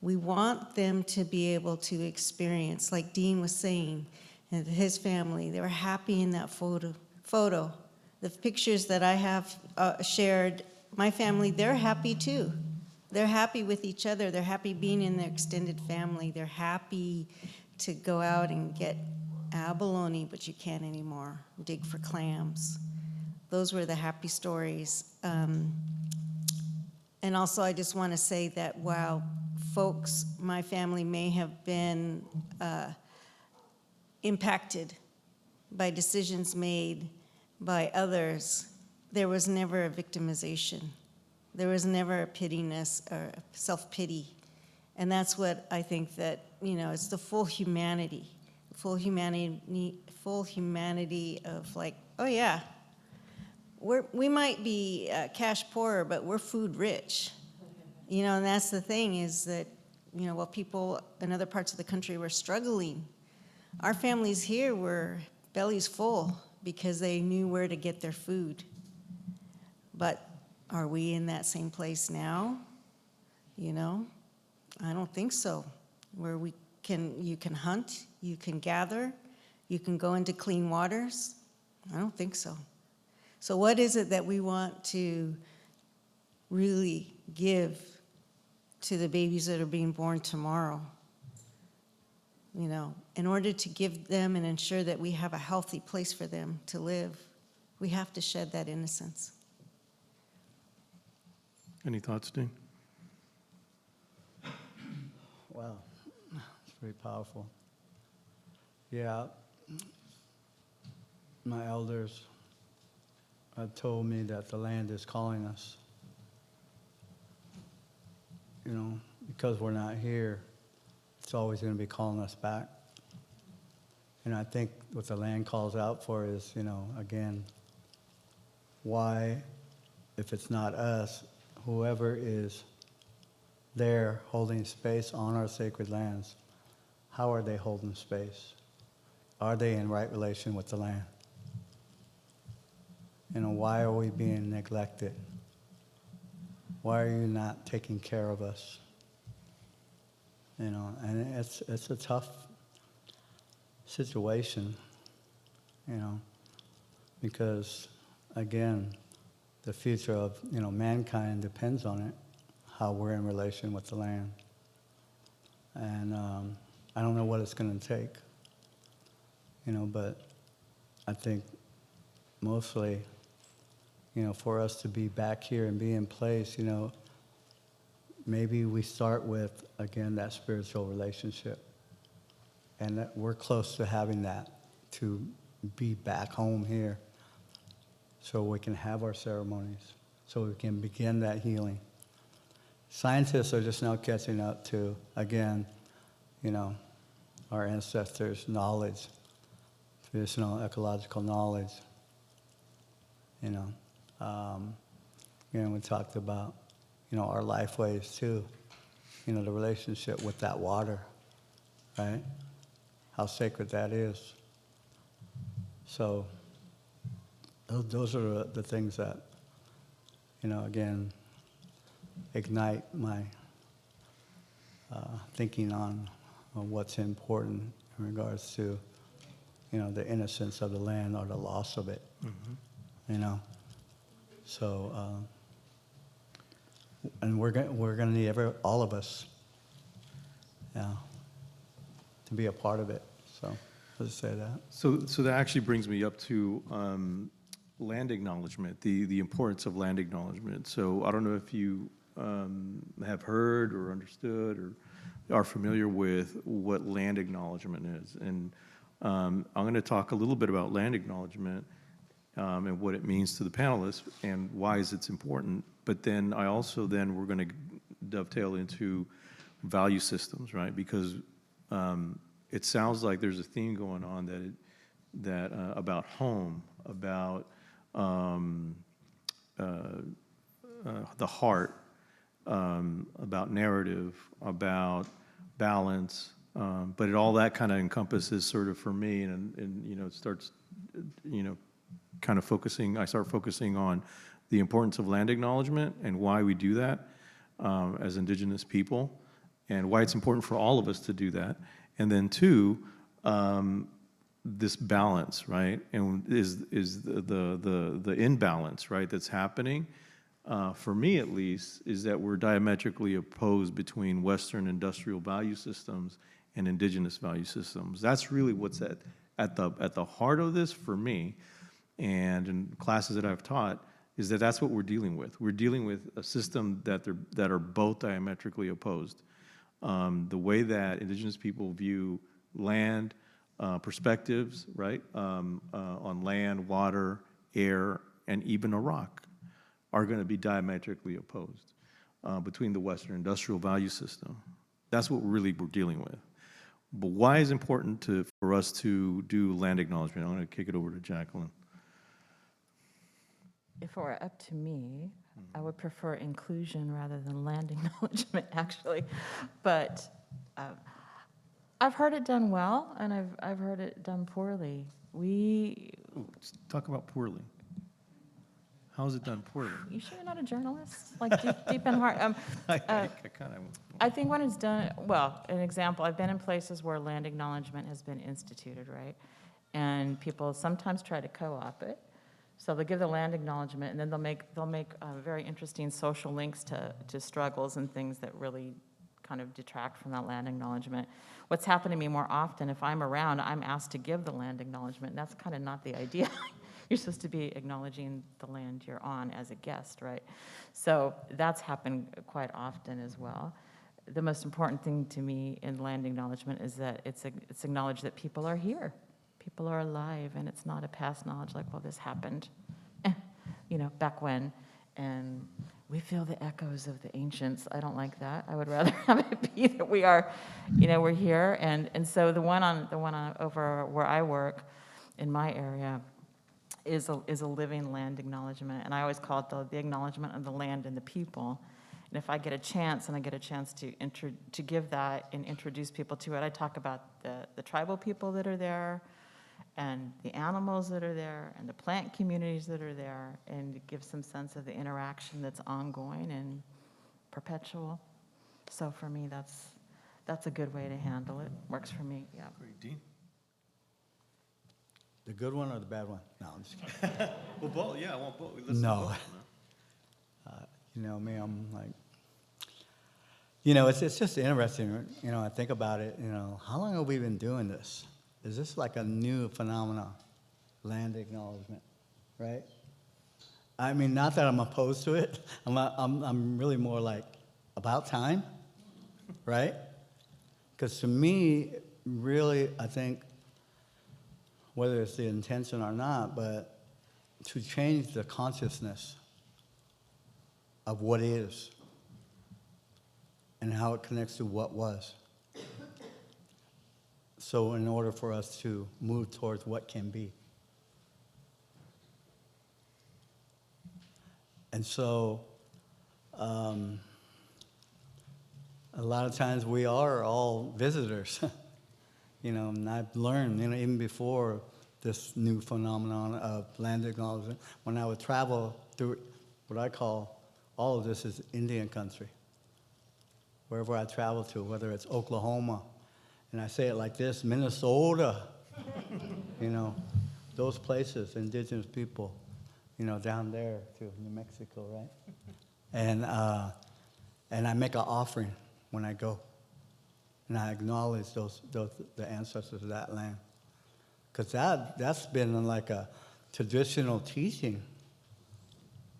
We want them to be able to experience, like Dean was saying, and his family, they were happy in that photo. The pictures that I have shared, my family, they're happy too. They're happy with each other. They're happy being in their extended family. They're happy to go out and get abalone, but you can't anymore, dig for clams. Those were the happy stories. And also, I just want to say that while folks, my family may have been impacted by decisions made by others, there was never a victimization. There was never a pittiness or self-pity. And that's what I think that, it's the full humanity of like, oh yeah, we might be cash poorer, but we're food rich. And that's the thing is that, while people in other parts of the country were struggling, our families here were bellies full because they knew where to get their food. But are we in that same place now? I don't think so. Where you can hunt, you can gather, you can go into clean waters. I don't think so. So what is it that we want to really give to the babies that are being born tomorrow? In order to give them and ensure that we have a healthy place for them to live, we have to shed that innocence. Any thoughts, Dean? Wow, it's very powerful. Yeah, my elders have told me that the land is calling us. Because we're not here, it's always going to be calling us back. And I think what the land calls out for is, again, why, if it's not us, whoever is there holding space on our sacred lands, how are they holding space? Are they in right relation with the land? Why are we being neglected? Why are you not taking care of us? And it's a tough situation, because, again, the future of, mankind depends on it, how we're in relation with the land. And I don't know what it's going to take, but I think mostly, for us to be back here and be in place, maybe we start with, again, that spiritual relationship. And that we're close to having that, to be back home here, so we can have our ceremonies, so we can begin that healing. Scientists are just now catching up to, again, our ancestors' knowledge, traditional ecological knowledge. We talked about, our lifeways too, the relationship with that water, right? How sacred that is. So those are the things that, again, ignite my thinking on what's important in regards to, the innocence of the land or the loss of it. So. And we're going to need all of us, yeah, to be a part of it. So let's say that. So that actually brings me up to land acknowledgement, the importance of land acknowledgement. So I don't know if you have heard or understood or are familiar with what land acknowledgement is. And I'm going to talk a little bit about land acknowledgement and what it means to the panelists and why is it's important. But then we're going to dovetail into value systems, right? Because it sounds like there's a theme going on that about home, about the heart, about narrative, about balance, but all that kind of encompasses sort of for me, and you know, it starts, you know, kind of focusing. I start focusing on the importance of land acknowledgement and why we do that as Indigenous people, and why it's important for all of us to do that. And then two, this balance, right? And is the imbalance, right, that's happening, for me at least, is that we're diametrically opposed between Western industrial value systems and Indigenous value systems. That's really what's at the heart of this for me, and in classes that I've taught, is that that's what we're dealing with. We're dealing with a system that are both diametrically opposed. The way that Indigenous people view land, perspectives, right, on land, water, air, and even a rock are going to be diametrically opposed between the Western industrial value system. That's what we're dealing with. But why is it important for us to do land acknowledgement? I'm going to kick it over to Jacquelyn. If it were up to me, I would prefer inclusion rather than land acknowledgement, actually. But I've heard it done well, and I've heard it done poorly. Let's talk about poorly. How is it done poorly? You sure you're not a journalist? Like deep in heart. I kind of. I think when it's done, well, an example, I've been in places where land acknowledgement has been instituted, right? And people sometimes try to co-op it. So they'll give the land acknowledgement, and then they'll make very interesting social links to struggles and things that really kind of detract from that land acknowledgement. What's happened to me more often, if I'm around, I'm asked to give the land acknowledgement, and that's kind of not the idea. You're supposed to be acknowledging the land you're on as a guest, right? So that's happened quite often as well. The most important thing to me in land acknowledgement is that it's acknowledged that people are here. People are alive, and it's not a past knowledge like, well, this happened, you know, back when, and we feel the echoes of the ancients. I don't like that. I would rather have it be that we are, you know, we're here, and so the one on over where I work, in my area, is a living land acknowledgement, and I always call it the acknowledgement of the land and the people. And if I get a chance, and I get a chance to give that and introduce people to it, I talk about the tribal people that are there, and the animals that are there, and the plant communities that are there, and it gives some sense of the interaction that's ongoing and perpetual. So for me, that's a good way to handle it. Works for me, yeah. Great, Dean. The good one or the bad one? No, I'm just kidding. Well, both. Yeah, I want both. Let's No. do both, You know me, I'm like, you know, it's just interesting, you know, I think about it, you know, how long have we been doing this? Is this like a new phenomenon, land acknowledgement, right? I mean, not that I'm opposed to it. I'm really more like, about time, right? Because to me, really, I think, whether it's the intention or not, but to change the consciousness of what is and how it connects to what was. So in order for us to move towards what can be. And so a lot of times we are all visitors. You know, and I've learned, you know, even before this new phenomenon of land acknowledgement, when I would travel through what I call, all of this is Indian country. Wherever I travel to, whether it's Oklahoma, and I say it like this, Minnesota, you know, those places, indigenous people, you know, down there to New Mexico, right? And And I make an offering when I go. And I acknowledge the ancestors of that land. Because that's been like a traditional teaching,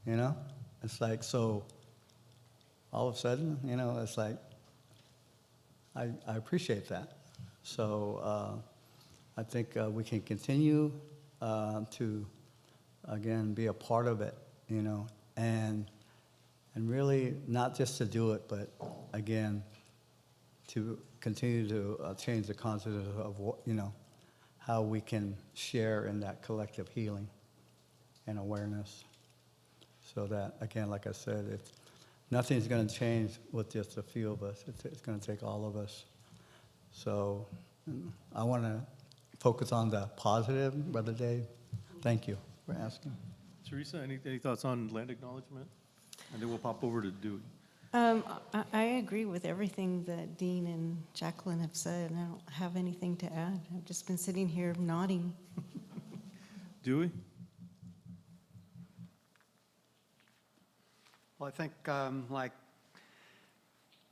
you know? It's like, so all of a sudden, you know, it's like, I appreciate that. So I think we can continue to, again, be a part of it, you know, and really not just to do it, but again, to continue to change the concept of what, you know, how we can share in that collective healing and awareness. So that, again, like I said, nothing's going to change with just a few of us. It's going to take all of us. So I want to focus on the positive, Brother Dave. Thank you for asking. Theresa, any thoughts on land acknowledgement? And then we'll pop over to Dewey. I agree with everything that Dean and Jacquelyn have said, and I don't have anything to add. I've just been sitting here nodding. Dewey? Well, I think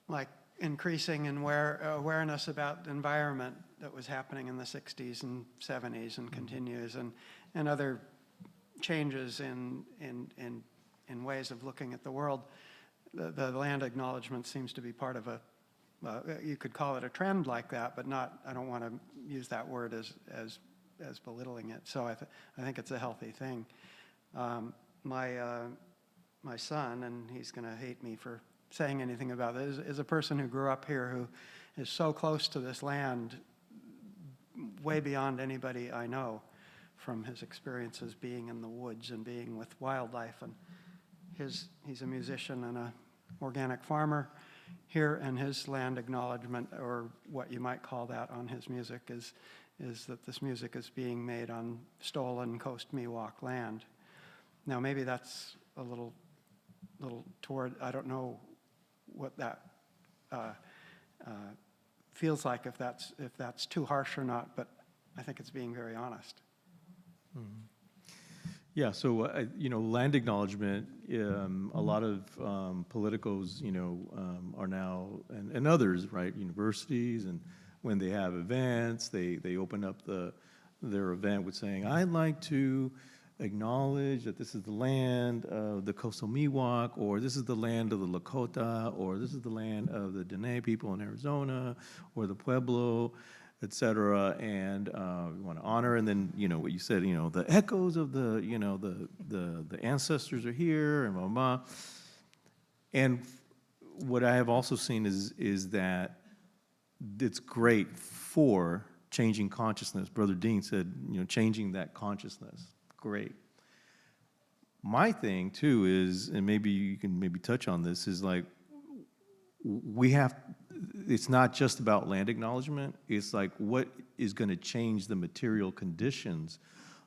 like increasing awareness about the environment that was happening in the 60s and 70s and continues, and other changes in ways of looking at the world. The land acknowledgement seems to be part of you could call it a trend like that, but not, I don't want to use that word as belittling it. So I think it's a healthy thing. My son, and he's going to hate me for saying anything about this, is a person who grew up here who is so close to this land, way beyond anybody I know, from his experiences being in the woods and being with wildlife. And he's a musician and a organic farmer here, and his land acknowledgement, or what you might call that on his music, is that this music is being made on stolen Coast Miwok land. Now maybe that's a little toward, I don't know what that feels like, if that's too harsh or not, but I think it's being very honest. Yeah, so, land acknowledgement, a lot of politicos, are now, and others, right, universities, and when they have events, they open up their event with saying, I'd like to acknowledge that this is the land of the Coastal Miwok, or this is the land of the Lakota, or this is the land of the Dene people in Arizona, or the Pueblo, et cetera, and we want to honor, and then, what you said, the echoes of the ancestors are here, and blah, blah, blah. And what I have also seen is that it's great for changing consciousness. Brother Dean said, changing that consciousness. Great. My thing, too, is, and maybe you can touch on this, is like, it's not just about land acknowledgement, it's like what is going to change the material conditions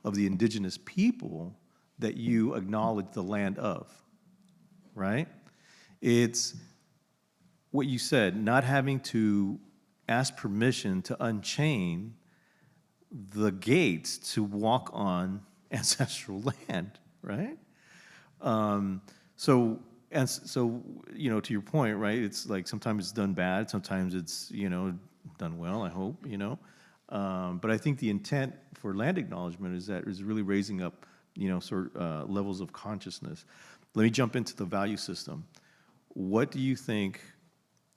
of the indigenous people that you acknowledge the land of, right? It's what you said, not having to ask permission to unchain the gates to walk on ancestral land, right? So, to your point, right, it's like sometimes it's done bad, sometimes it's, done well, I hope, But I think the intent for land acknowledgement is really raising up, levels of consciousness. Let me jump into the value system. What do you think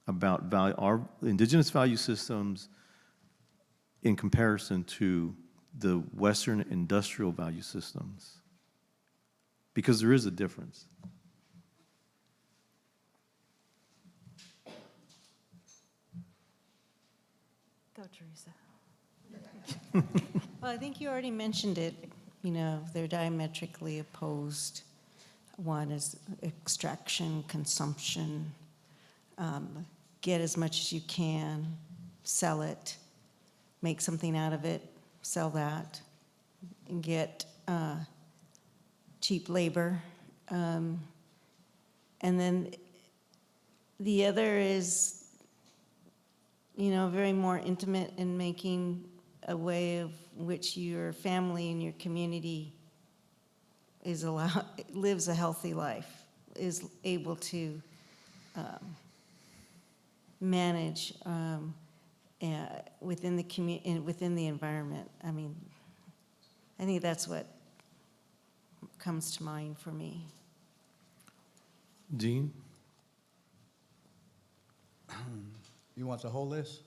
about our indigenous value systems in comparison to the Western industrial value systems? Because there is a difference. Go, Theresa. Well, I think you already mentioned it. They're diametrically opposed. One is extraction, consumption, get as much as you can, sell it, make something out of it, sell that, and get cheap labor. And then the other is, very more intimate in making a way of which your family and your community lives a healthy life, is able to manage within the within the environment. I mean, I think that's what comes to mind for me. Dean? You want the whole list?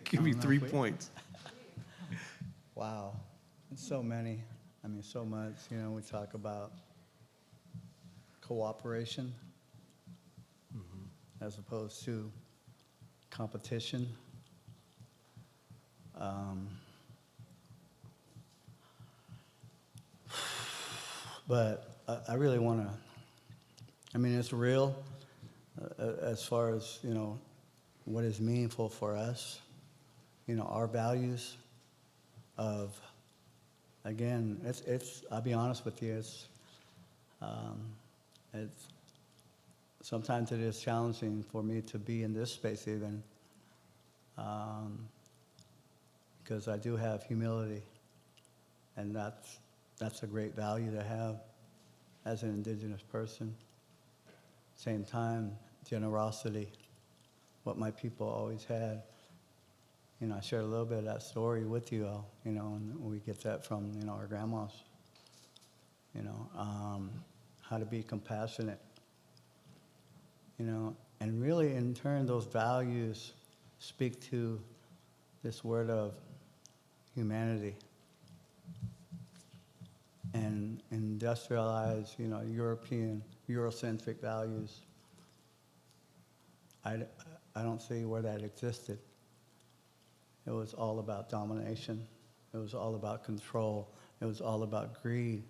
Give me don't know 3 if we- points. Wow, it's so many. I mean, so much. You know, we talk about cooperation as opposed to competition. But I really want to, I mean, it's real as far as, you know, what is meaningful for us, you know, our values of, again, it's I'll be honest with you, it's sometimes it is challenging for me to be in this space even, because I do have humility, and that's a great value to have as an Indigenous person. Same time, generosity, what my people always had. You know, I shared a little bit of that story with you all, you know, and we get that from, you know, our grandmas. You know, how to be compassionate, you know, and really in turn those values speak to this word of humanity and industrialized, you know, European, Eurocentric values. I don't see where that existed. It was all about domination. It was all about control. It was all about greed.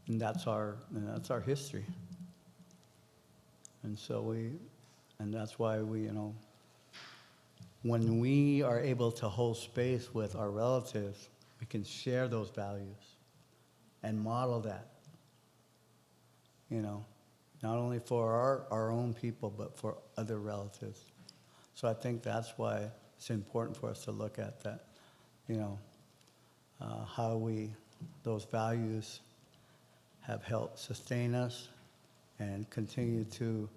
And that's our history. And so that's why we, you know, when we are able to hold space with our relatives, we can share those values and model that, you know, not only for our own people, but for other relatives. So I think that's why it's important for us to look at that, you know, how those values have helped sustain us and continue to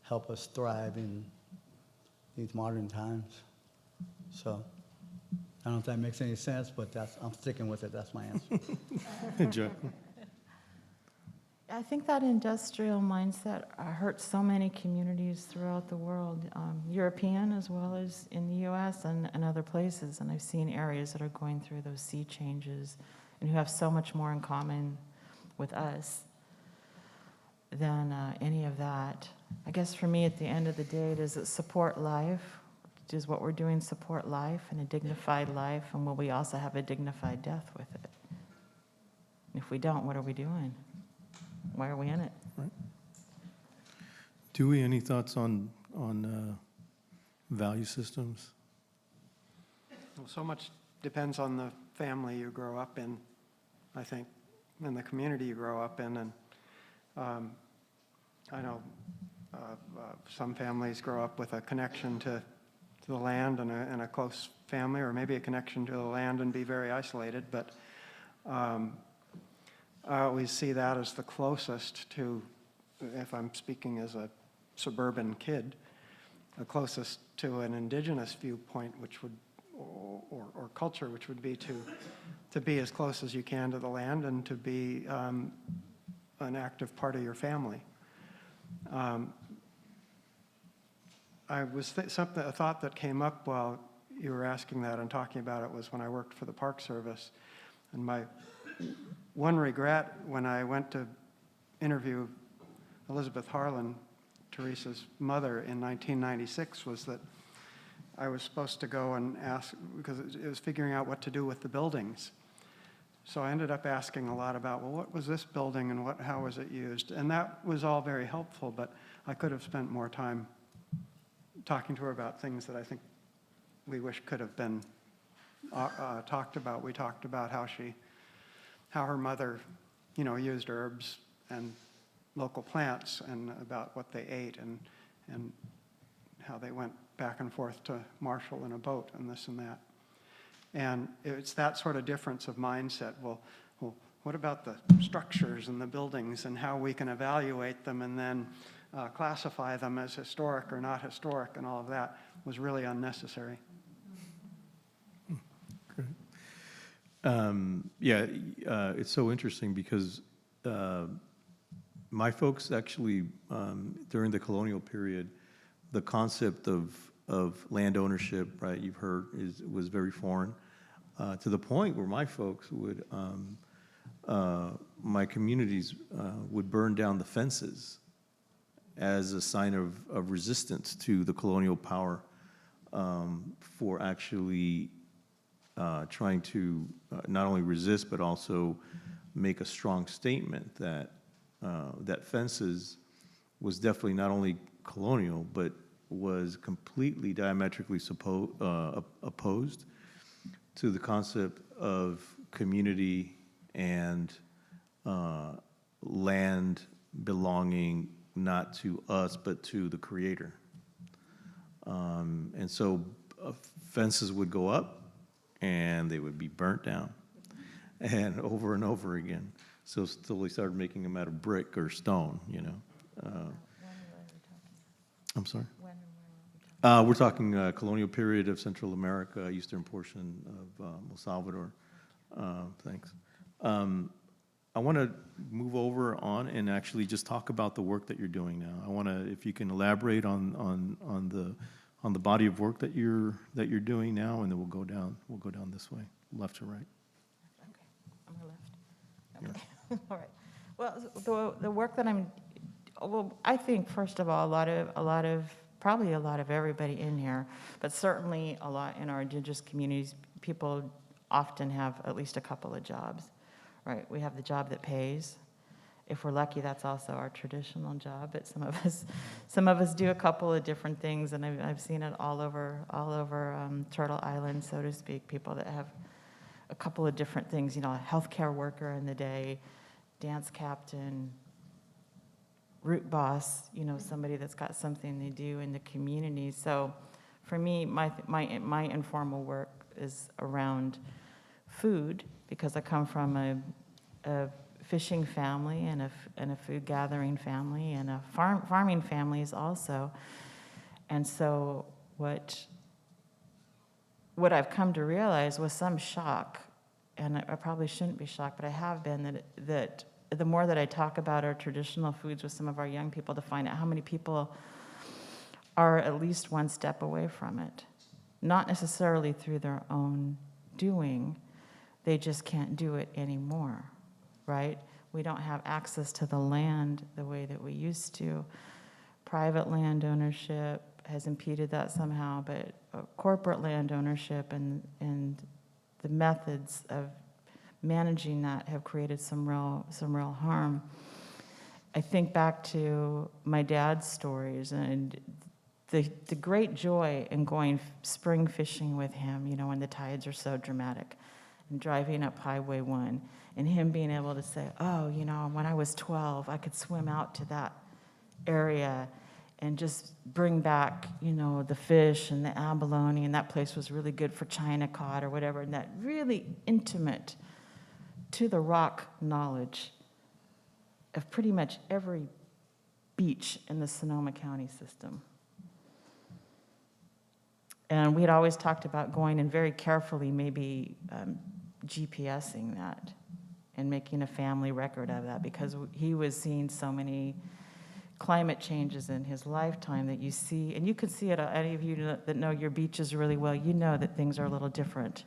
help us thrive in these modern times. So I don't know if that makes any sense, but I'm sticking with it. That's my answer. Jacqueline? I think that industrial mindset hurts so many communities throughout the world, European as well as in the U.S. and other places. And I've seen areas that are going through those sea changes and who have so much more in common with us than any of that. I guess for me, at the end of the day, does it support life? Does what we're doing support life and a dignified life? And will we also have a dignified death with it? And if we don't, what are we doing? Why are we in it? Dewey, any thoughts on value systems? Well, so much depends on the family you grow up in, I think, and the community you grow up in. And I know some families grow up with a connection to the land and a close family, or maybe a connection to the land and be very isolated. But I always see that as the closest to, if I'm speaking as a suburban kid, the closest to an indigenous viewpoint, which would, or culture, which would be to be as close as you can to the land and to be an active part of your family. A thought that came up while you were asking that and talking about it was when I worked for the Park Service, and my one regret when I went to interview Elizabeth Harlan, Theresa's mother, in 1996 was that I was supposed to go and ask, because it was figuring out what to do with the buildings. So I ended up asking a lot about, well, what was this building and how was it used? And that was all very helpful, but I could have spent more time talking to her about things that I think we wish could have been talked about. We talked about how her mother, you know, used herbs and local plants, and about what they ate, and how they went back and forth to Marshall in a boat and this and that. And it's that sort of difference of mindset. Well, what about the structures and the buildings and how we can evaluate them and then classify them as historic or not historic, and all of that was really unnecessary. Yeah, it's so interesting because my folks actually, during the colonial period, the concept of land ownership, right, you've heard, was very foreign, to the point where my folks would, my communities would burn down the fences as a sign of resistance to the colonial power, for actually trying to not only resist but also make a strong statement that that fences was definitely not only colonial but was completely diametrically opposed to the concept of community and land belonging not to us but to the Creator. And so fences would go up and they would be burnt down and over again. So they started making them out of brick or stone, you know. I'm sorry? We're talking colonial period of Central America, eastern portion of El Salvador. Thanks. I want to move over on and actually just talk about the work that you're doing now. I want to, if you can elaborate on the body of work that you're doing now, and then we'll go down this way, left to right. Okay, on my left. Okay, all right. Well, the work that I think first of all, probably a lot of everybody in here, but certainly a lot in our indigenous communities, people often have at least a couple of jobs, right? We have the job that pays. If we're lucky, that's also our traditional job, but some of us do a couple of different things, and I've seen it all over Turtle Island, so to speak, people that have a couple of different things, you know, a healthcare worker in the day, dance captain, root boss, you know, somebody that's got something they do in the community. So for me, my informal work is around food, because I come from a fishing family and a food gathering family and a farming families also. And so what I've come to realize with some shock, and I probably shouldn't be shocked, but I have been, that the more that I talk about our traditional foods with some of our young people, to find out how many people are at least one step away from it. Not necessarily through their own doing, they just can't do it anymore, right? We don't have access to the land the way that we used to. Private land ownership has impeded that somehow, but corporate land ownership and the methods of managing that have created some real harm. I think back to my dad's stories and the great joy in going spring fishing with him, you know, when the tides are so dramatic, and driving up Highway 1, and him being able to say, oh, you know, when I was 12, I could swim out to that area and just bring back, you know, the fish and the abalone, and that place was really good for China cod or whatever, and that really intimate, to the rock knowledge of pretty much every beach in the Sonoma County system. And we had always talked about going and very carefully maybe GPSing that and making a family record of that, because he was seeing so many climate changes in his lifetime that you see, and you can see it, any of you that know your beaches really well, you know that things are a little different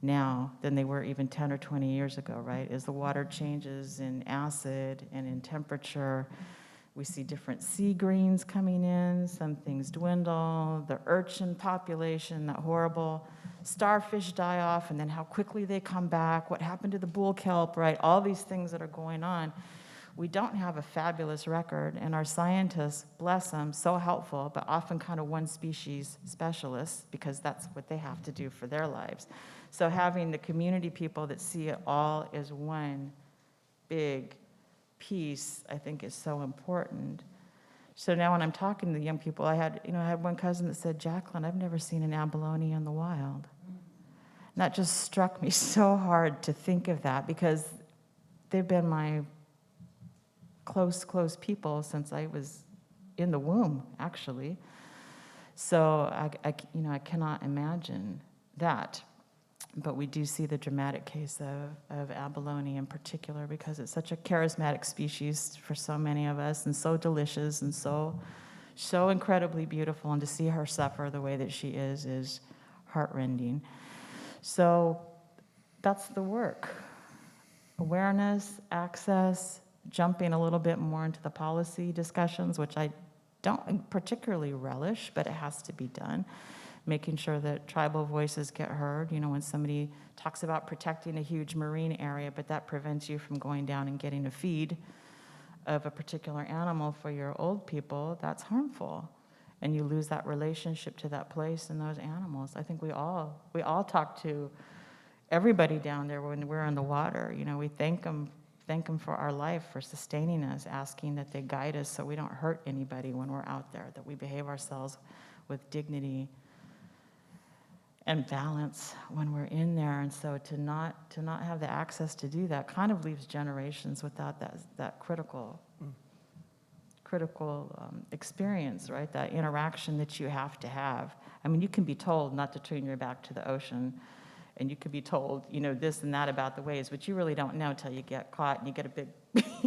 now than they were even 10 or 20 years ago, right? As the water changes in acid and in temperature, we see different sea greens coming in, some things dwindle, the urchin population, that horrible starfish die off, and then how quickly they come back, what happened to the bull kelp, right? All these things that are going on. We don't have a fabulous record, and our scientists, bless them, so helpful, but often kind of one species specialists, because that's what they have to do for their lives. So having the community people that see it all as one big piece, I think, is so important. So now when I'm talking to the young people, I had one cousin that said, Jacquelyn, I've never seen an abalone in the wild. And that just struck me so hard to think of that, because they've been my close people since I was in the womb, actually. So I cannot imagine that. But we do see the dramatic case of abalone in particular, because it's such a charismatic species for so many of us, and so delicious, and so incredibly beautiful. And to see her suffer the way that she is heartrending. So that's the work. Awareness, access, jumping a little bit more into the policy discussions, which I don't particularly relish, but it has to be done. Making sure that tribal voices get heard. You know, when somebody talks about protecting a huge marine area, but that prevents you from going down and getting a feed of a particular animal for your old people, that's harmful. And you lose that relationship to that place and those animals. I think we all talk to everybody down there when we're in the water. You know, we thank them for our life, for sustaining us, asking that they guide us so we don't hurt anybody when we're out there, that we behave ourselves with dignity and balance when we're in there. And so to not have the access to do that kind of leaves generations without that critical experience, right? That interaction that you have to have. I mean, you can be told not to turn your back to the ocean, and you can be told, you know, this and that about the waves, but you really don't know till you get caught and you get a big,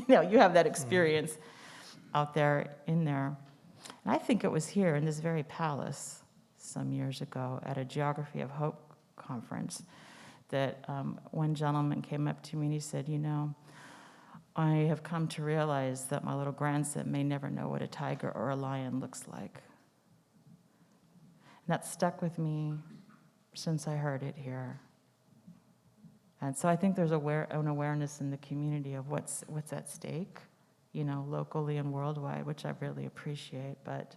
you have that experience out there in there. And I think it was here in this very palace some years ago at a Geography of Hope conference that one gentleman came up to me and he said, you know, I have come to realize that my little grandson may never know what a tiger or a lion looks like. And that stuck with me since I heard it here. And so I think there's an awareness in the community of what's at stake, you know, locally and worldwide, which I really appreciate. But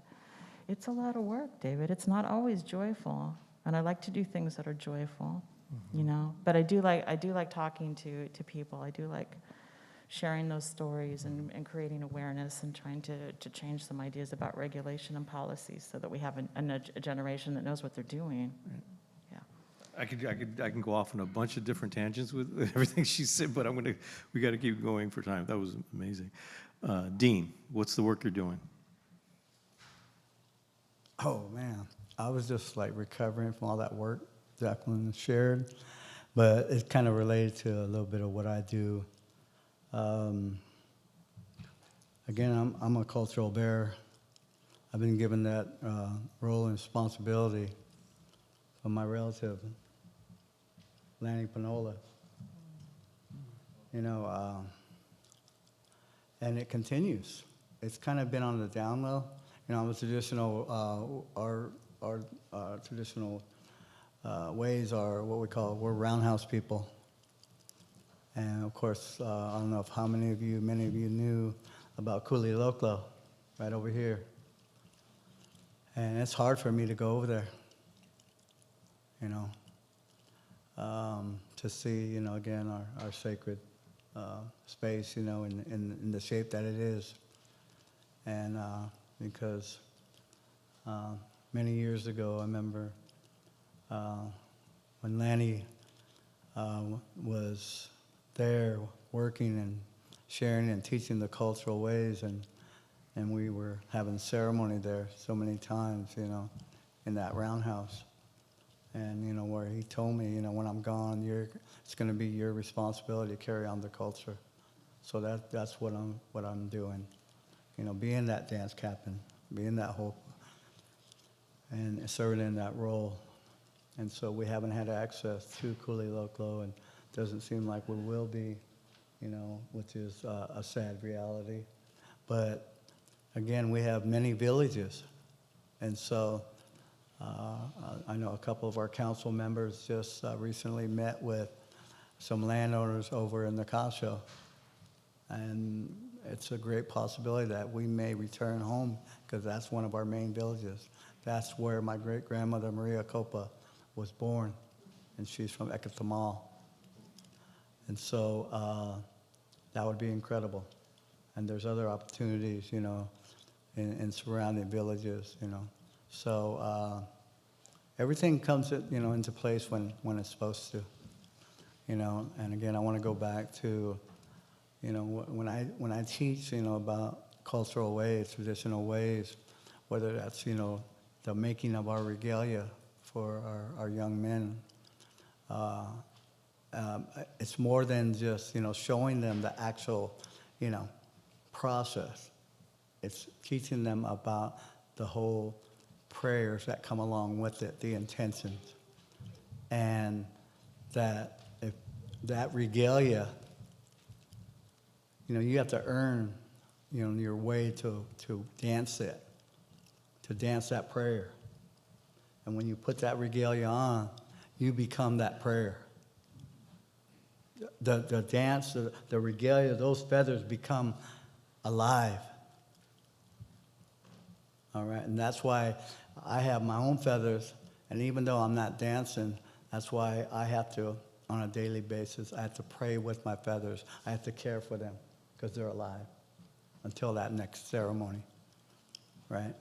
it's a lot of work, David. It's not always joyful, and I like to do things that are joyful, you know. But I do like talking to people. I do like sharing those stories and creating awareness and trying to change some ideas about regulation and policies so that we have a generation that knows what they're doing. I can go off on a bunch of different tangents with everything she said, but we got to keep going for time. That was amazing. Dean, what's the work you're doing? Oh, man. I was just like recovering from all that work Jacquelyn shared, but it's kind of related to a little bit of what I do. Again, I'm a cultural bearer. I've been given that role and responsibility from my relative, Lanny Panola. You know, and it continues. It's kind of been on the down low. You know, the traditional, our traditional ways are what we call, we're roundhouse people. And of course, I don't know if many of you knew about Kuliloklo, right over here. And it's hard for me to go over there, you know, to see, you know, again, our sacred space, you know, in the shape that it is. And because many years ago, I remember when Lanny was there working and sharing and teaching the cultural ways, and we were having ceremony there so many times, you know, in that roundhouse. And, you know, where he told me, you know, when I'm gone, it's going to be your responsibility to carry on the culture. So that's what I'm doing, you know, being that dance captain, being that whole, and serving in that role. And so we haven't had access to Kuliloklo, and doesn't seem like we will be, you know, which is a sad reality. But again, we have many villages, and so I know a couple of our council members just recently met with some landowners over in the Casio, and it's a great possibility that we may return home, because that's one of our main villages. That's where my great-grandmother Maria Copa was born, and she's from Ekatamal. And so that would be incredible. And there's other opportunities, you know, in surrounding villages, you know. So everything comes, you know, into place when it's supposed to, you know. And again, I want to go back to You know, when I teach, you know, about cultural ways, traditional ways, whether that's, you know, the making of our regalia for our young men, it's more than just, you know, showing them the actual, you know, process. It's teaching them about the whole prayers that come along with it, the intentions. And that if that regalia, you know, you have to earn, you know, your way to dance it, to dance that prayer. And when you put that regalia on, you become that prayer. The dance, the regalia, those feathers become alive. All right, and that's why I have my own feathers, and even though I'm not dancing, that's why I have to, on a daily basis, I have to pray with my feathers. I have to care for them because they're alive until that next ceremony, right?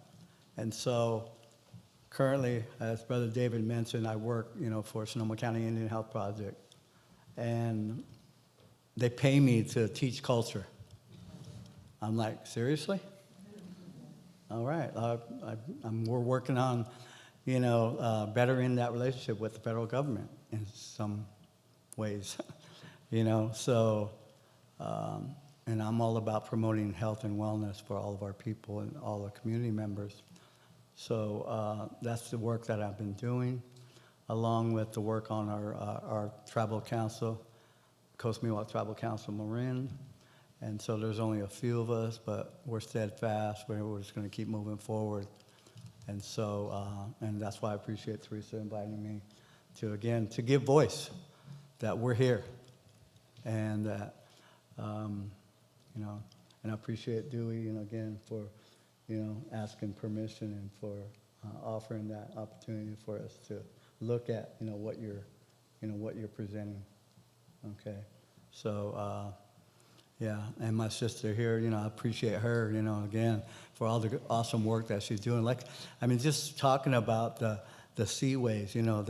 And so currently, as Brother David mentioned, I work, you know, for Sonoma County Indian Health Project, and they pay me to teach culture. I'm like, seriously? All right, we're working on, you know, bettering that relationship with the federal government in some ways, you know. So, and I'm all about promoting health and wellness for all of our people and all the community members. So that's the work that I've been doing, along with the work on our tribal council, Coast Miwok Tribal Council Marin. And so there's only a few of us, but we're steadfast. We're just going to keep moving forward. And so, and that's why I appreciate Theresa inviting me to, again, to give voice that we're here. And that, you know, and I appreciate Dewey, you know, again, for, you know, asking permission and for offering that opportunity for us to look at, you know, what you're presenting. Okay. So, yeah, and my sister here, you know, I appreciate her, you know, again, for all the awesome work that she's doing. Like, I mean, just talking about the seaways, you know,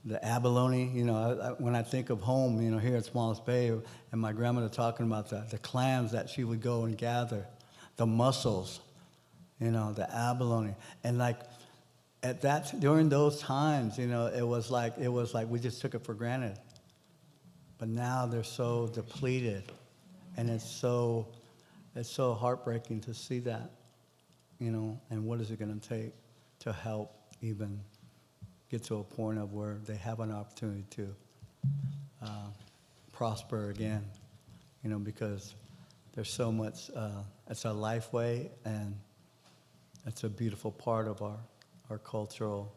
the abalone, you know, when I think of home, you know, here at Tomales Bay, and my grandmother talking about the clams that she would go and gather, the mussels, you know, the abalone. And like, during those times, you know, it was like we just took it for granted. But now they're so depleted. And it's so heartbreaking to see that, you know, and what is it going to take to help even get to a point of where they have an opportunity to prosper again, you know, because there's so much, it's a life way, and it's a beautiful part of our cultural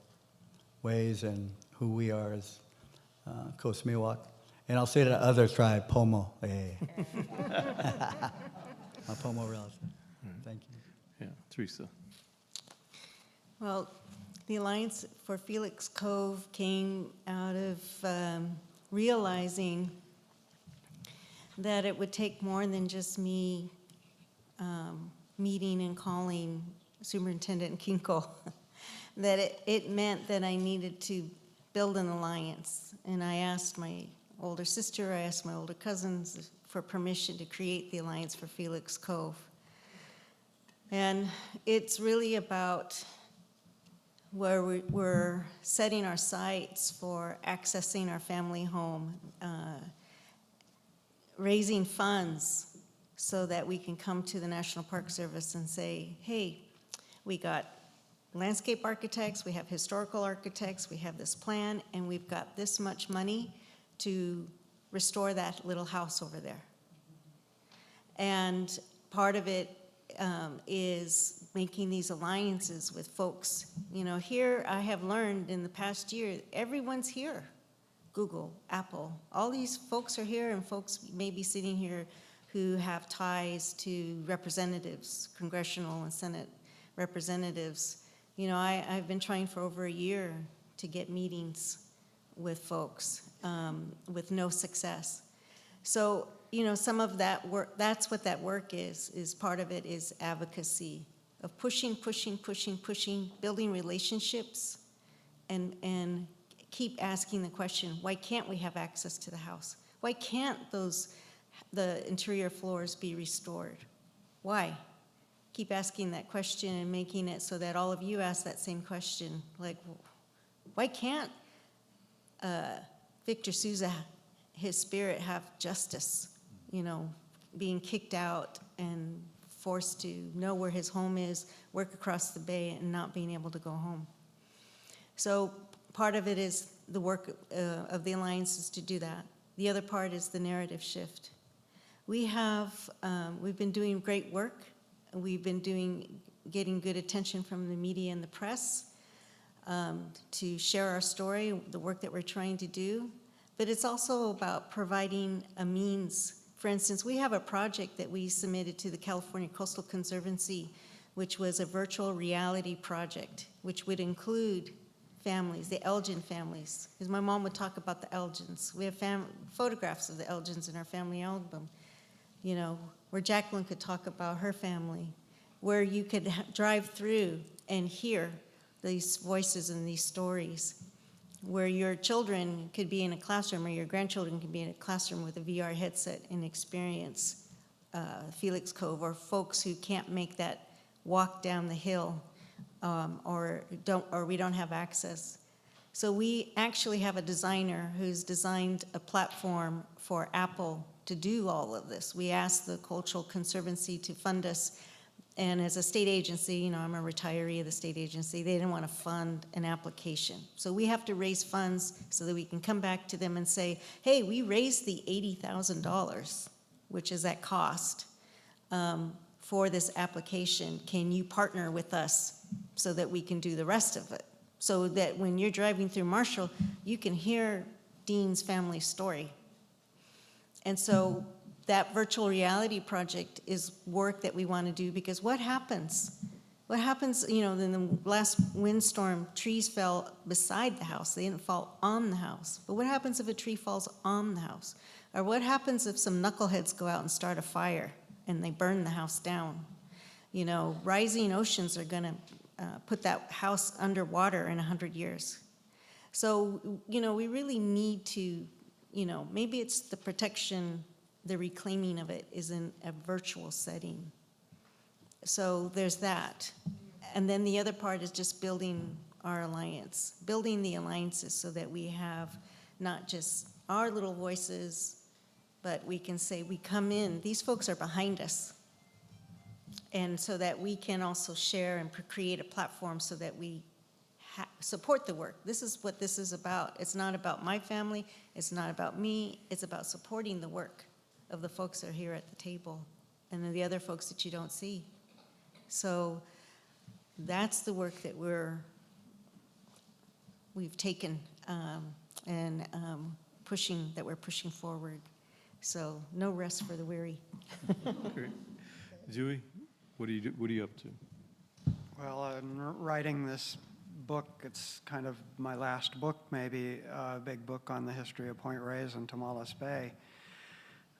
ways and who we are as Coast Miwok. And I'll say to the other tribe, Pomo. Hey. My Pomo relative. Thank you. Yeah, Theresa. Well, the Alliance for Felix Cove came out of realizing that it would take more than just me meeting and calling Superintendent Kinkle, that it meant that I needed to build an alliance. And I asked my older sister, I asked my older cousins for permission to create the Alliance for Felix Cove. And it's really about where we're setting our sights for accessing our family home, raising funds so that we can come to the National Park Service and say, hey, we got landscape architects, we have historical architects, we have this plan, and we've got this much money to restore that little house over there. And part of it is making these alliances with folks. You know, here I have learned in the past year, everyone's here. Google, Apple, all these folks are here, and folks may be sitting here who have ties to representatives, congressional and Senate representatives. You know, I've been trying for over a year to get meetings with folks with no success. So, you know, some of that work, that's what that work is part of it is advocacy, of pushing, building relationships, and keep asking the question, why can't we have access to the house? Why can't those the interior floors be restored. Why? Keep asking that question and making it so that all of you ask that same question. Like, why can't Victor Souza, his spirit, have justice? You know, being kicked out and forced to know where his home is, work across the bay, and not being able to go home. So part of it is the work of the alliances to do that. The other part is the narrative shift. We've been doing great work. We've been getting good attention from the media and the press to share our story, the work that we're trying to do. But it's also about providing a means. For instance, we have a project that we submitted to the California Coastal Conservancy, which was a virtual reality project, which would include families, the Elgin families, because my mom would talk about the Elgins. We have photographs of the Elgins in our family album, you know, where Jacquelyn could talk about her family, where you could drive through and hear these voices and these stories, where your children could be in a classroom or your grandchildren could be in a classroom with a VR headset and experience Felix Cove, or folks who can't make that walk down the hill or we don't have access. So we actually have a designer who's designed a platform for Apple to do all of this. We asked the Cultural Conservancy to fund us, and as a state agency, you know, I'm a retiree of the state agency, they didn't want to fund an application. So we have to raise funds so that we can come back to them and say, hey, we raised the $80,000, which is at cost, for this application. Can you partner with us so that we can do the rest of it? So that when you're driving through Marshall, you can hear Dean's family story. And so that virtual reality project is work that we want to do, because what happens? What happens, you know, in the last windstorm, trees fell beside the house. They didn't fall on the house. But what happens if a tree falls on the house? Or what happens if some knuckleheads go out and start a fire and they burn the house down? You know, rising oceans are going to put that house underwater in 100 years. So, you know, we really need to, you know, maybe it's the protection, the reclaiming of it is in a virtual setting. So there's that. And then the other part is just building our alliance, building the alliances so that we have not just our little voices, but we can say we come in, these folks are behind us. And so that we can also share and create a platform so that we support the work. This is what this is about. It's not about my family. It's not about me. It's about supporting the work of the folks that are here at the table and then the other folks that you don't see. So that's the work that we've taken and we're pushing forward. So no rest for the weary. Great. Dewey, what are you up to? Well, I'm writing this book. It's kind of my last book, maybe a big book on the history of Point Reyes and Tomales Bay.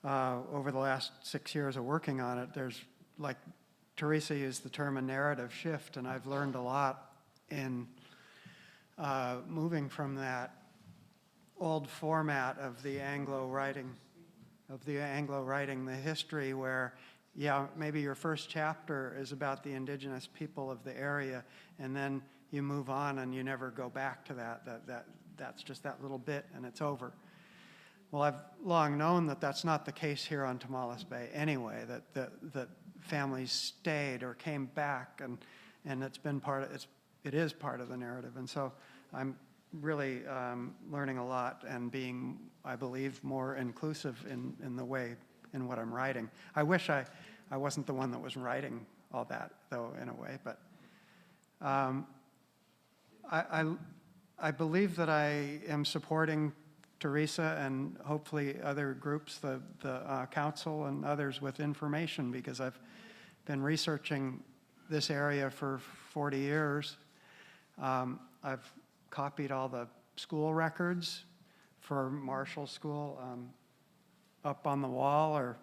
Over the last 6 years of working on it, there's, like Theresa used the term, a narrative shift, and I've learned a lot in moving from that old format of the Anglo writing, the history where, yeah, maybe your first chapter is about the indigenous people of the area, and then you move on and you never go back to that's just that little bit and it's over. Well, I've long known that that's not the case here on Tomales Bay anyway, that families stayed or came back, and it's been it is part of the narrative. And so I'm really learning a lot and being, I believe, more inclusive in what I'm writing. I wish I wasn't the one that was writing all that, though, in a way, but I believe that I am supporting Theresa and hopefully other groups, the council and others, with information, because I've been researching this area for 40 years. I've copied all the school records for Marshall School up on the wall, or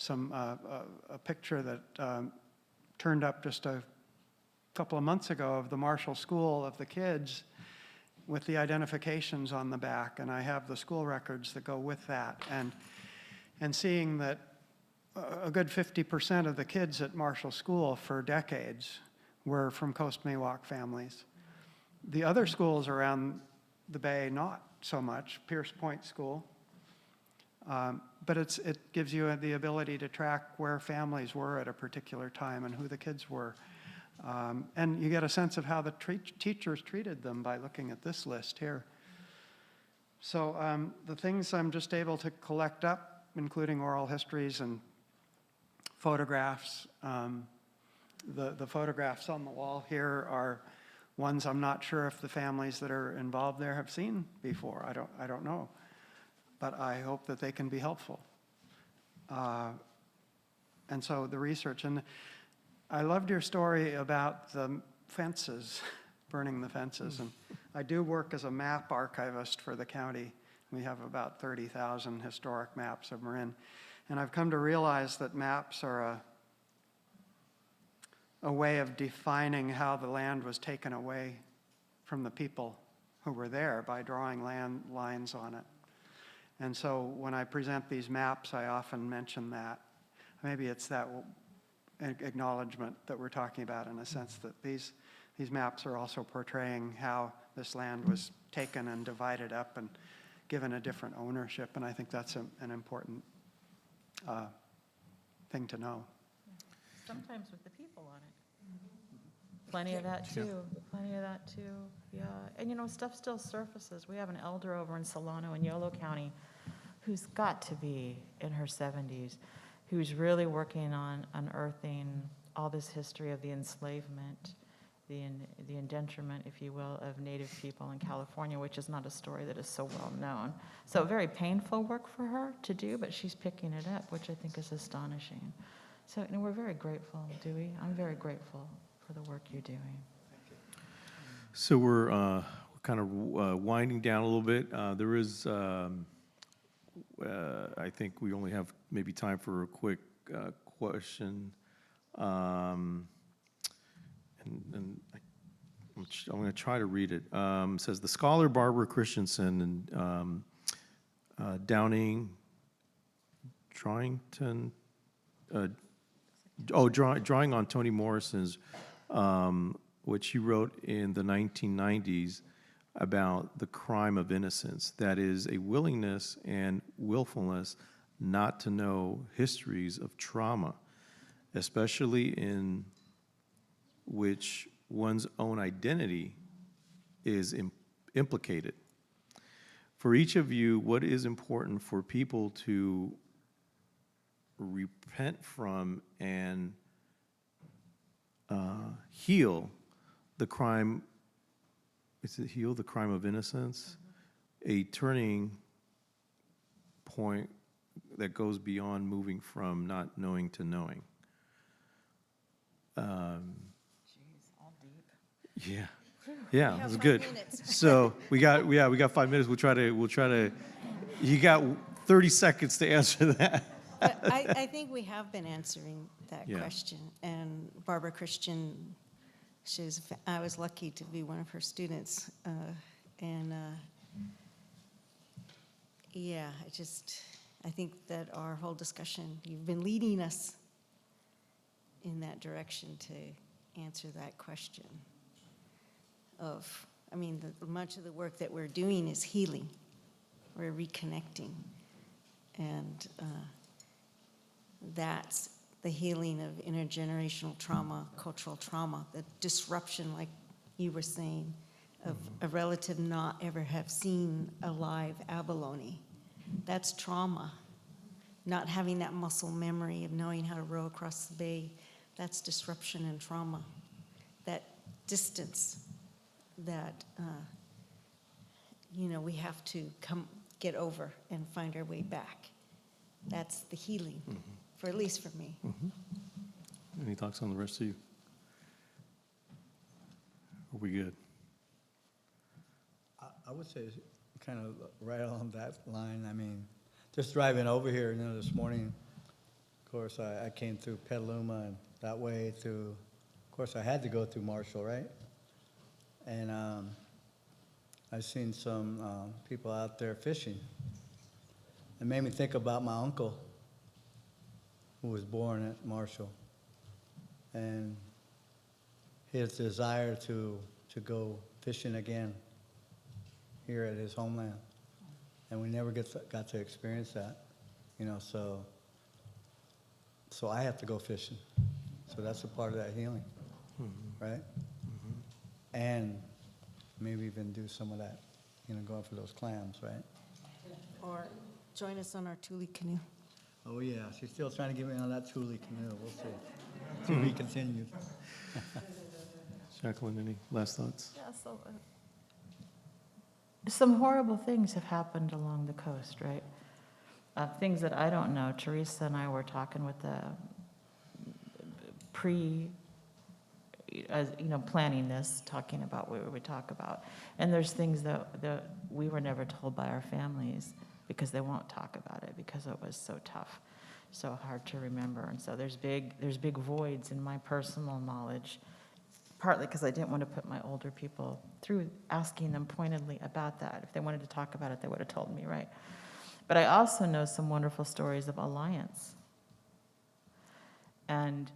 a picture that turned up just a couple of months ago of the Marshall School of the kids with the identifications on the back, and I have the school records that go with that. And and seeing that a good 50% of the kids at Marshall School for decades were from Coast Miwok families. The other schools around the Bay, not so much, Pierce Point School, but it gives you the ability to track where families were at a particular time and who the kids were. And you get a sense of how the teachers treated them by looking at this list here. So the things I'm just able to collect up, including oral histories and photographs. The photographs on the wall here are ones I'm not sure if the families that are involved there have seen before. I don't know. But I hope that they can be helpful. And so the research, and I loved your story about the fences, burning the fences. And I do work as a map archivist for the county. We have about 30,000 historic maps of Marin. And I've come to realize that maps are a way of defining how the land was taken away from the people who were there by drawing land lines on it. And so when I present these maps, I often mention that. Maybe it's that acknowledgement that we're talking about, in a sense that these maps are also portraying how this land was taken and divided up and given a different ownership. And I think that's an important thing to know. Sometimes with the people on it. Plenty of that too, yeah. And you know, stuff still surfaces. We have an elder over in Solano in Yolo County who's got to be in her 70s, who's really working on unearthing all this history of the enslavement, the indenturement, if you will, of Native people in California, which is not a story that is so well known. So very painful work for her to do, but she's picking it up, which I think is astonishing. So you know, we're very grateful, Dewey. I'm very grateful for the work you're doing. So we're kind of winding down a little bit. There is, I think we only have maybe time for a quick question. And I'm going to try to read it. It says, the scholar Barbara Christensen and Downing, Drawington, drawing on Toni Morrison's, which she wrote in the 1990s about the crime of innocence. That is a willingness and willfulness not to know histories of trauma, especially in which one's own identity is implicated. For each of you, what is important for people to repent from and heal the crime? Is it heal the crime of innocence? A turning point that goes beyond moving from not knowing to knowing. Jeez, all deep. Yeah, yeah, have that's 5 good. minutes. So we got 5 minutes. We'll try to. You got 30 seconds to answer that. But I think we have been answering that Yeah. question. And Barbara Christian, I was lucky to be one of her students. Yeah, I think that our whole discussion, you've been leading us in that direction to answer that question much of the work that we're doing is healing. We're reconnecting. And that's the healing of intergenerational trauma, cultural trauma, the disruption, like you were saying, of a relative not ever have seen a live abalone. That's trauma. Not having that muscle memory of knowing how to row across the bay, that's disruption and trauma. That distance that, we have to get over and find our way back. That's the healing, at least for me. Any thoughts on the rest of you? Are we good? I would say kind of right along that line. I mean, just driving over here, this morning, of course, I came through Petaluma and that way through, of course, I had to go through Marshall, right? And I've seen some people out there fishing. It made me think about my uncle who was born at Marshall, and his desire to go fishing again here at his homeland. And we never got to experience that, you know, so I have to go fishing. So that's a part of that healing, right? And maybe even do some of that, you know, going for those clams, right? Or join us on our Thule canoe. Oh, yeah, she's still trying to get me on that Thule canoe. We'll see. To be continued. Jacqueline, any last thoughts? Yeah, so some horrible things have happened along the coast, right? Things that I don't know. Theresa and I were talking with the planning this, talking about what we would talk about. And there's things that we were never told by our families because they won't talk about it because it was so tough, so hard to remember. And so there's big voids in my personal knowledge, partly because I didn't want to put my older people through asking them pointedly about that. If they wanted to talk about it, they would have told me, right? But I also know some wonderful stories of alliance. And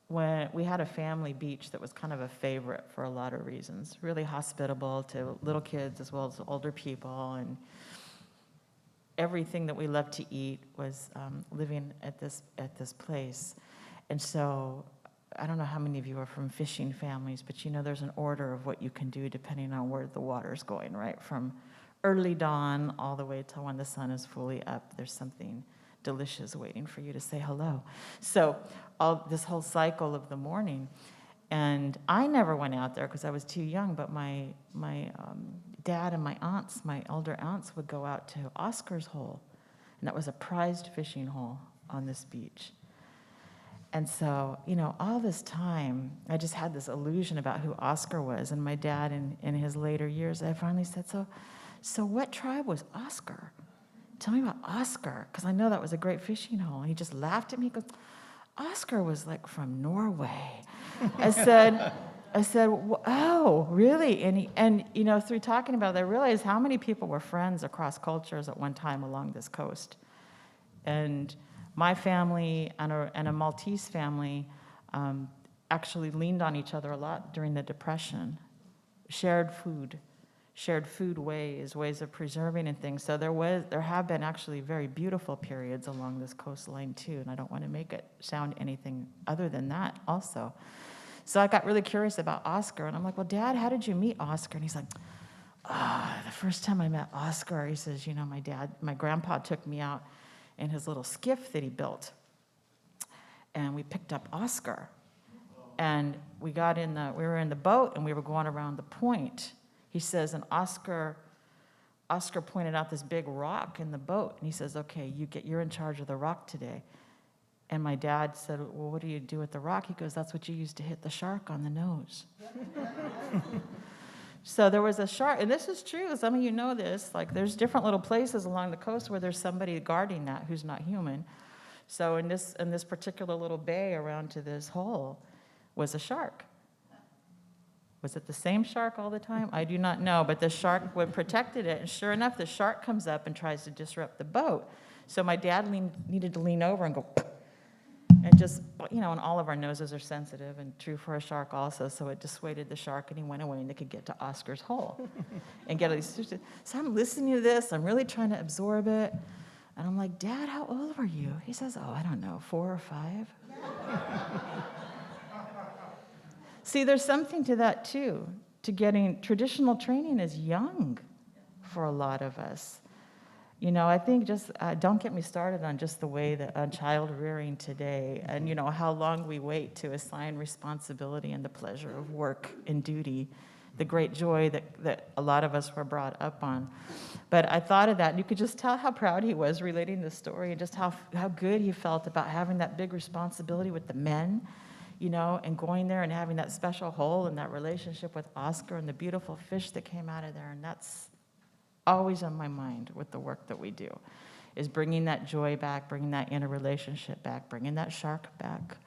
when we had a family beach that was kind of a favorite for a lot of reasons, really hospitable to little kids as well as older people, and everything that we loved to eat was living at this place. And so I don't know how many of you are from fishing families, but you know there's an order of what you can do depending on where the water's going, right? From early dawn all the way till when the sun is fully up, there's something delicious waiting for you to say hello. So this whole cycle of the morning. And I never went out there because I was too young, but my dad and my aunts, my elder aunts, would go out to Oscar's Hole. And that was a prized fishing hole on this beach. And so, you know, all this time, I just had this illusion about who Oscar was. And my dad, in his later years, I finally said, so what tribe was Oscar? Tell me about Oscar, because I know that was a great fishing hole. And he just laughed at me. He goes, Oscar was like from Norway. I said, oh, really? And you know, through talking about it, I realized how many people were friends across cultures at one time along this coast. And my family and a Maltese family actually leaned on each other a lot during the Depression, shared food ways of preserving and things. So there have been actually very beautiful periods along this coastline too, and I don't want to make it sound anything other than that also. So I got really curious about Oscar, and I'm like, well, Dad, how did you meet Oscar? And he's like, the first time I met Oscar, he says, you know, my grandpa took me out in his little skiff that he built, and we picked up Oscar. And we were in the boat, and we were going around the point. He says, and Oscar pointed out this big rock in the boat, and he says, okay, you're in charge of the rock today. And my dad said, well, what do you do with the rock? He goes, that's what you use to hit the shark on the nose. So there was a shark, and this is true, some of you know this, like there's different little places along the coast where there's somebody guarding that who's not human. So in this particular little bay around to this hole was a shark. Was it the same shark all the time? I do not know, but the shark would protected it, and sure enough, the shark comes up and tries to disrupt the boat. So my dad needed to lean over and go, and just, you know, and all of our noses are sensitive, and true for a shark also, so it dissuaded the shark, and he went away, and they could get to Oscar's hole and get all these. So I'm listening to this, I'm really trying to absorb it, and I'm like, Dad, how old were you? He says, oh, I don't know, 4 or 5. See, there's something to that, too, to getting traditional training is young for a lot of us. You know, I think just, don't get me started on just the way that on child rearing today and, you know, how long we wait to assign responsibility and the pleasure of work and duty, the great joy that a lot of us were brought up on. But I thought of that, and you could just tell how proud he was relating the story and just how good he felt about having that big responsibility with the men, you know, and going there and having that special hole and that relationship with Oscar and the beautiful fish that came out of there. And that's always on my mind with the work that we do, is bringing that joy back, bringing that interrelationship back, bringing that shark back,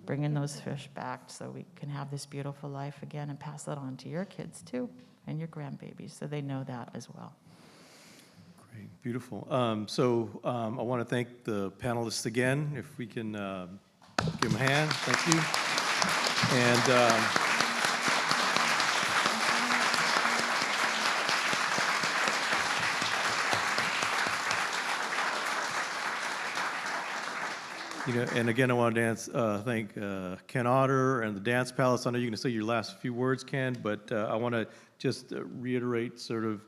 bringing those fish back so we can have this beautiful life again and pass that on to your kids too and your grandbabies so they know that as well. Great, beautiful. I want to thank the panelists again. If we can give them a hand, thank you. And and again, I want to thank Ken Otter and the Dance Palace. I know you're going to say your last few words, Ken, but I want to just reiterate sort of,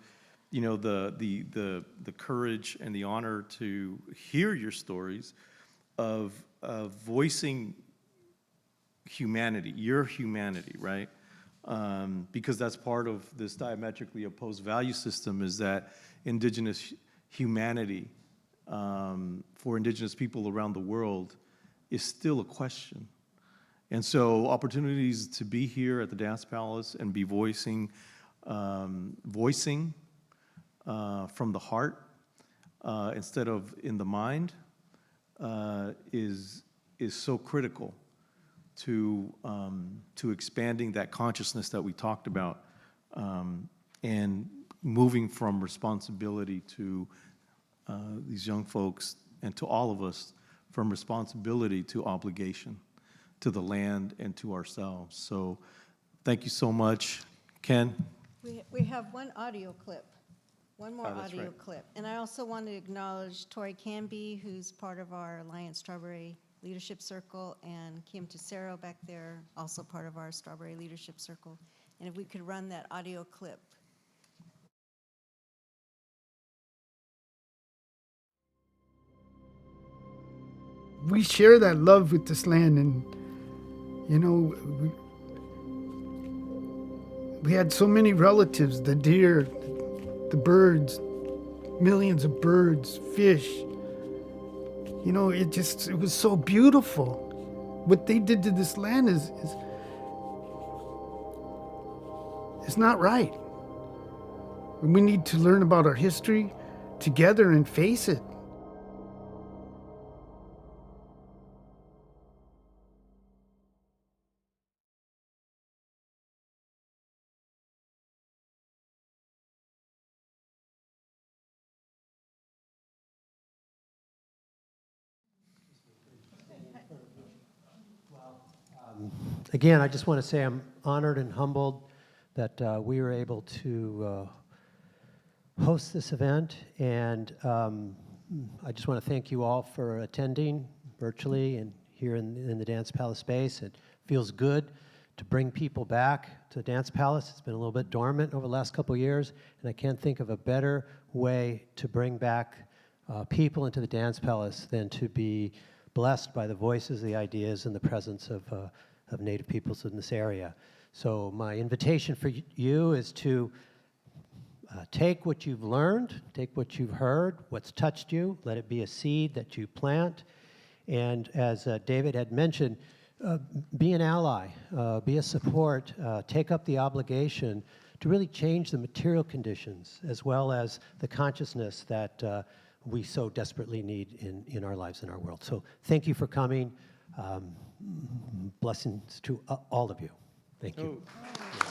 the courage and the honor to hear your stories of voicing humanity, your humanity, right? Because that's part of this diametrically opposed value system, is that indigenous humanity for indigenous people around the world is still a question. And so opportunities to be here at the Dance Palace and be voicing from the heart instead of in the mind is so critical to expanding that consciousness that we talked about, and moving from responsibility to these young folks, and to all of us, from responsibility to obligation to the land and to ourselves. So thank you so much. Ken? We have one audio clip, one more That's audio right. clip. And I also want to acknowledge Tori Canby, who's part of our Alliance Strawberry Leadership Circle, and Kim Tessero back there, also part of our Strawberry Leadership Circle. And if we could run that audio clip. We share that love with this land, and we had so many relatives, the deer, the birds, millions of birds, fish. It was so beautiful. What they did to this land is not right. And we need to learn about our history together and face it. Again, I just want to say I'm honored and humbled that we were able to host this event, and I just want to thank you all for attending virtually and here in the Dance Palace space. It feels good to bring people back to the Dance Palace. It's been a little bit dormant over the last couple of years, and I can't think of a better way to bring back people into the Dance Palace than to be blessed by the voices, the ideas, and the presence of Native peoples in this area. So my invitation for you is to take what you've learned, take what you've heard, what's touched you, let it be a seed that you plant. And as David had mentioned, be an ally, be a support, take up the obligation to really change the material conditions as well as the consciousness that we so desperately need in our lives, in our world. So thank you for coming. Blessings to all of you. Thank you. Oh.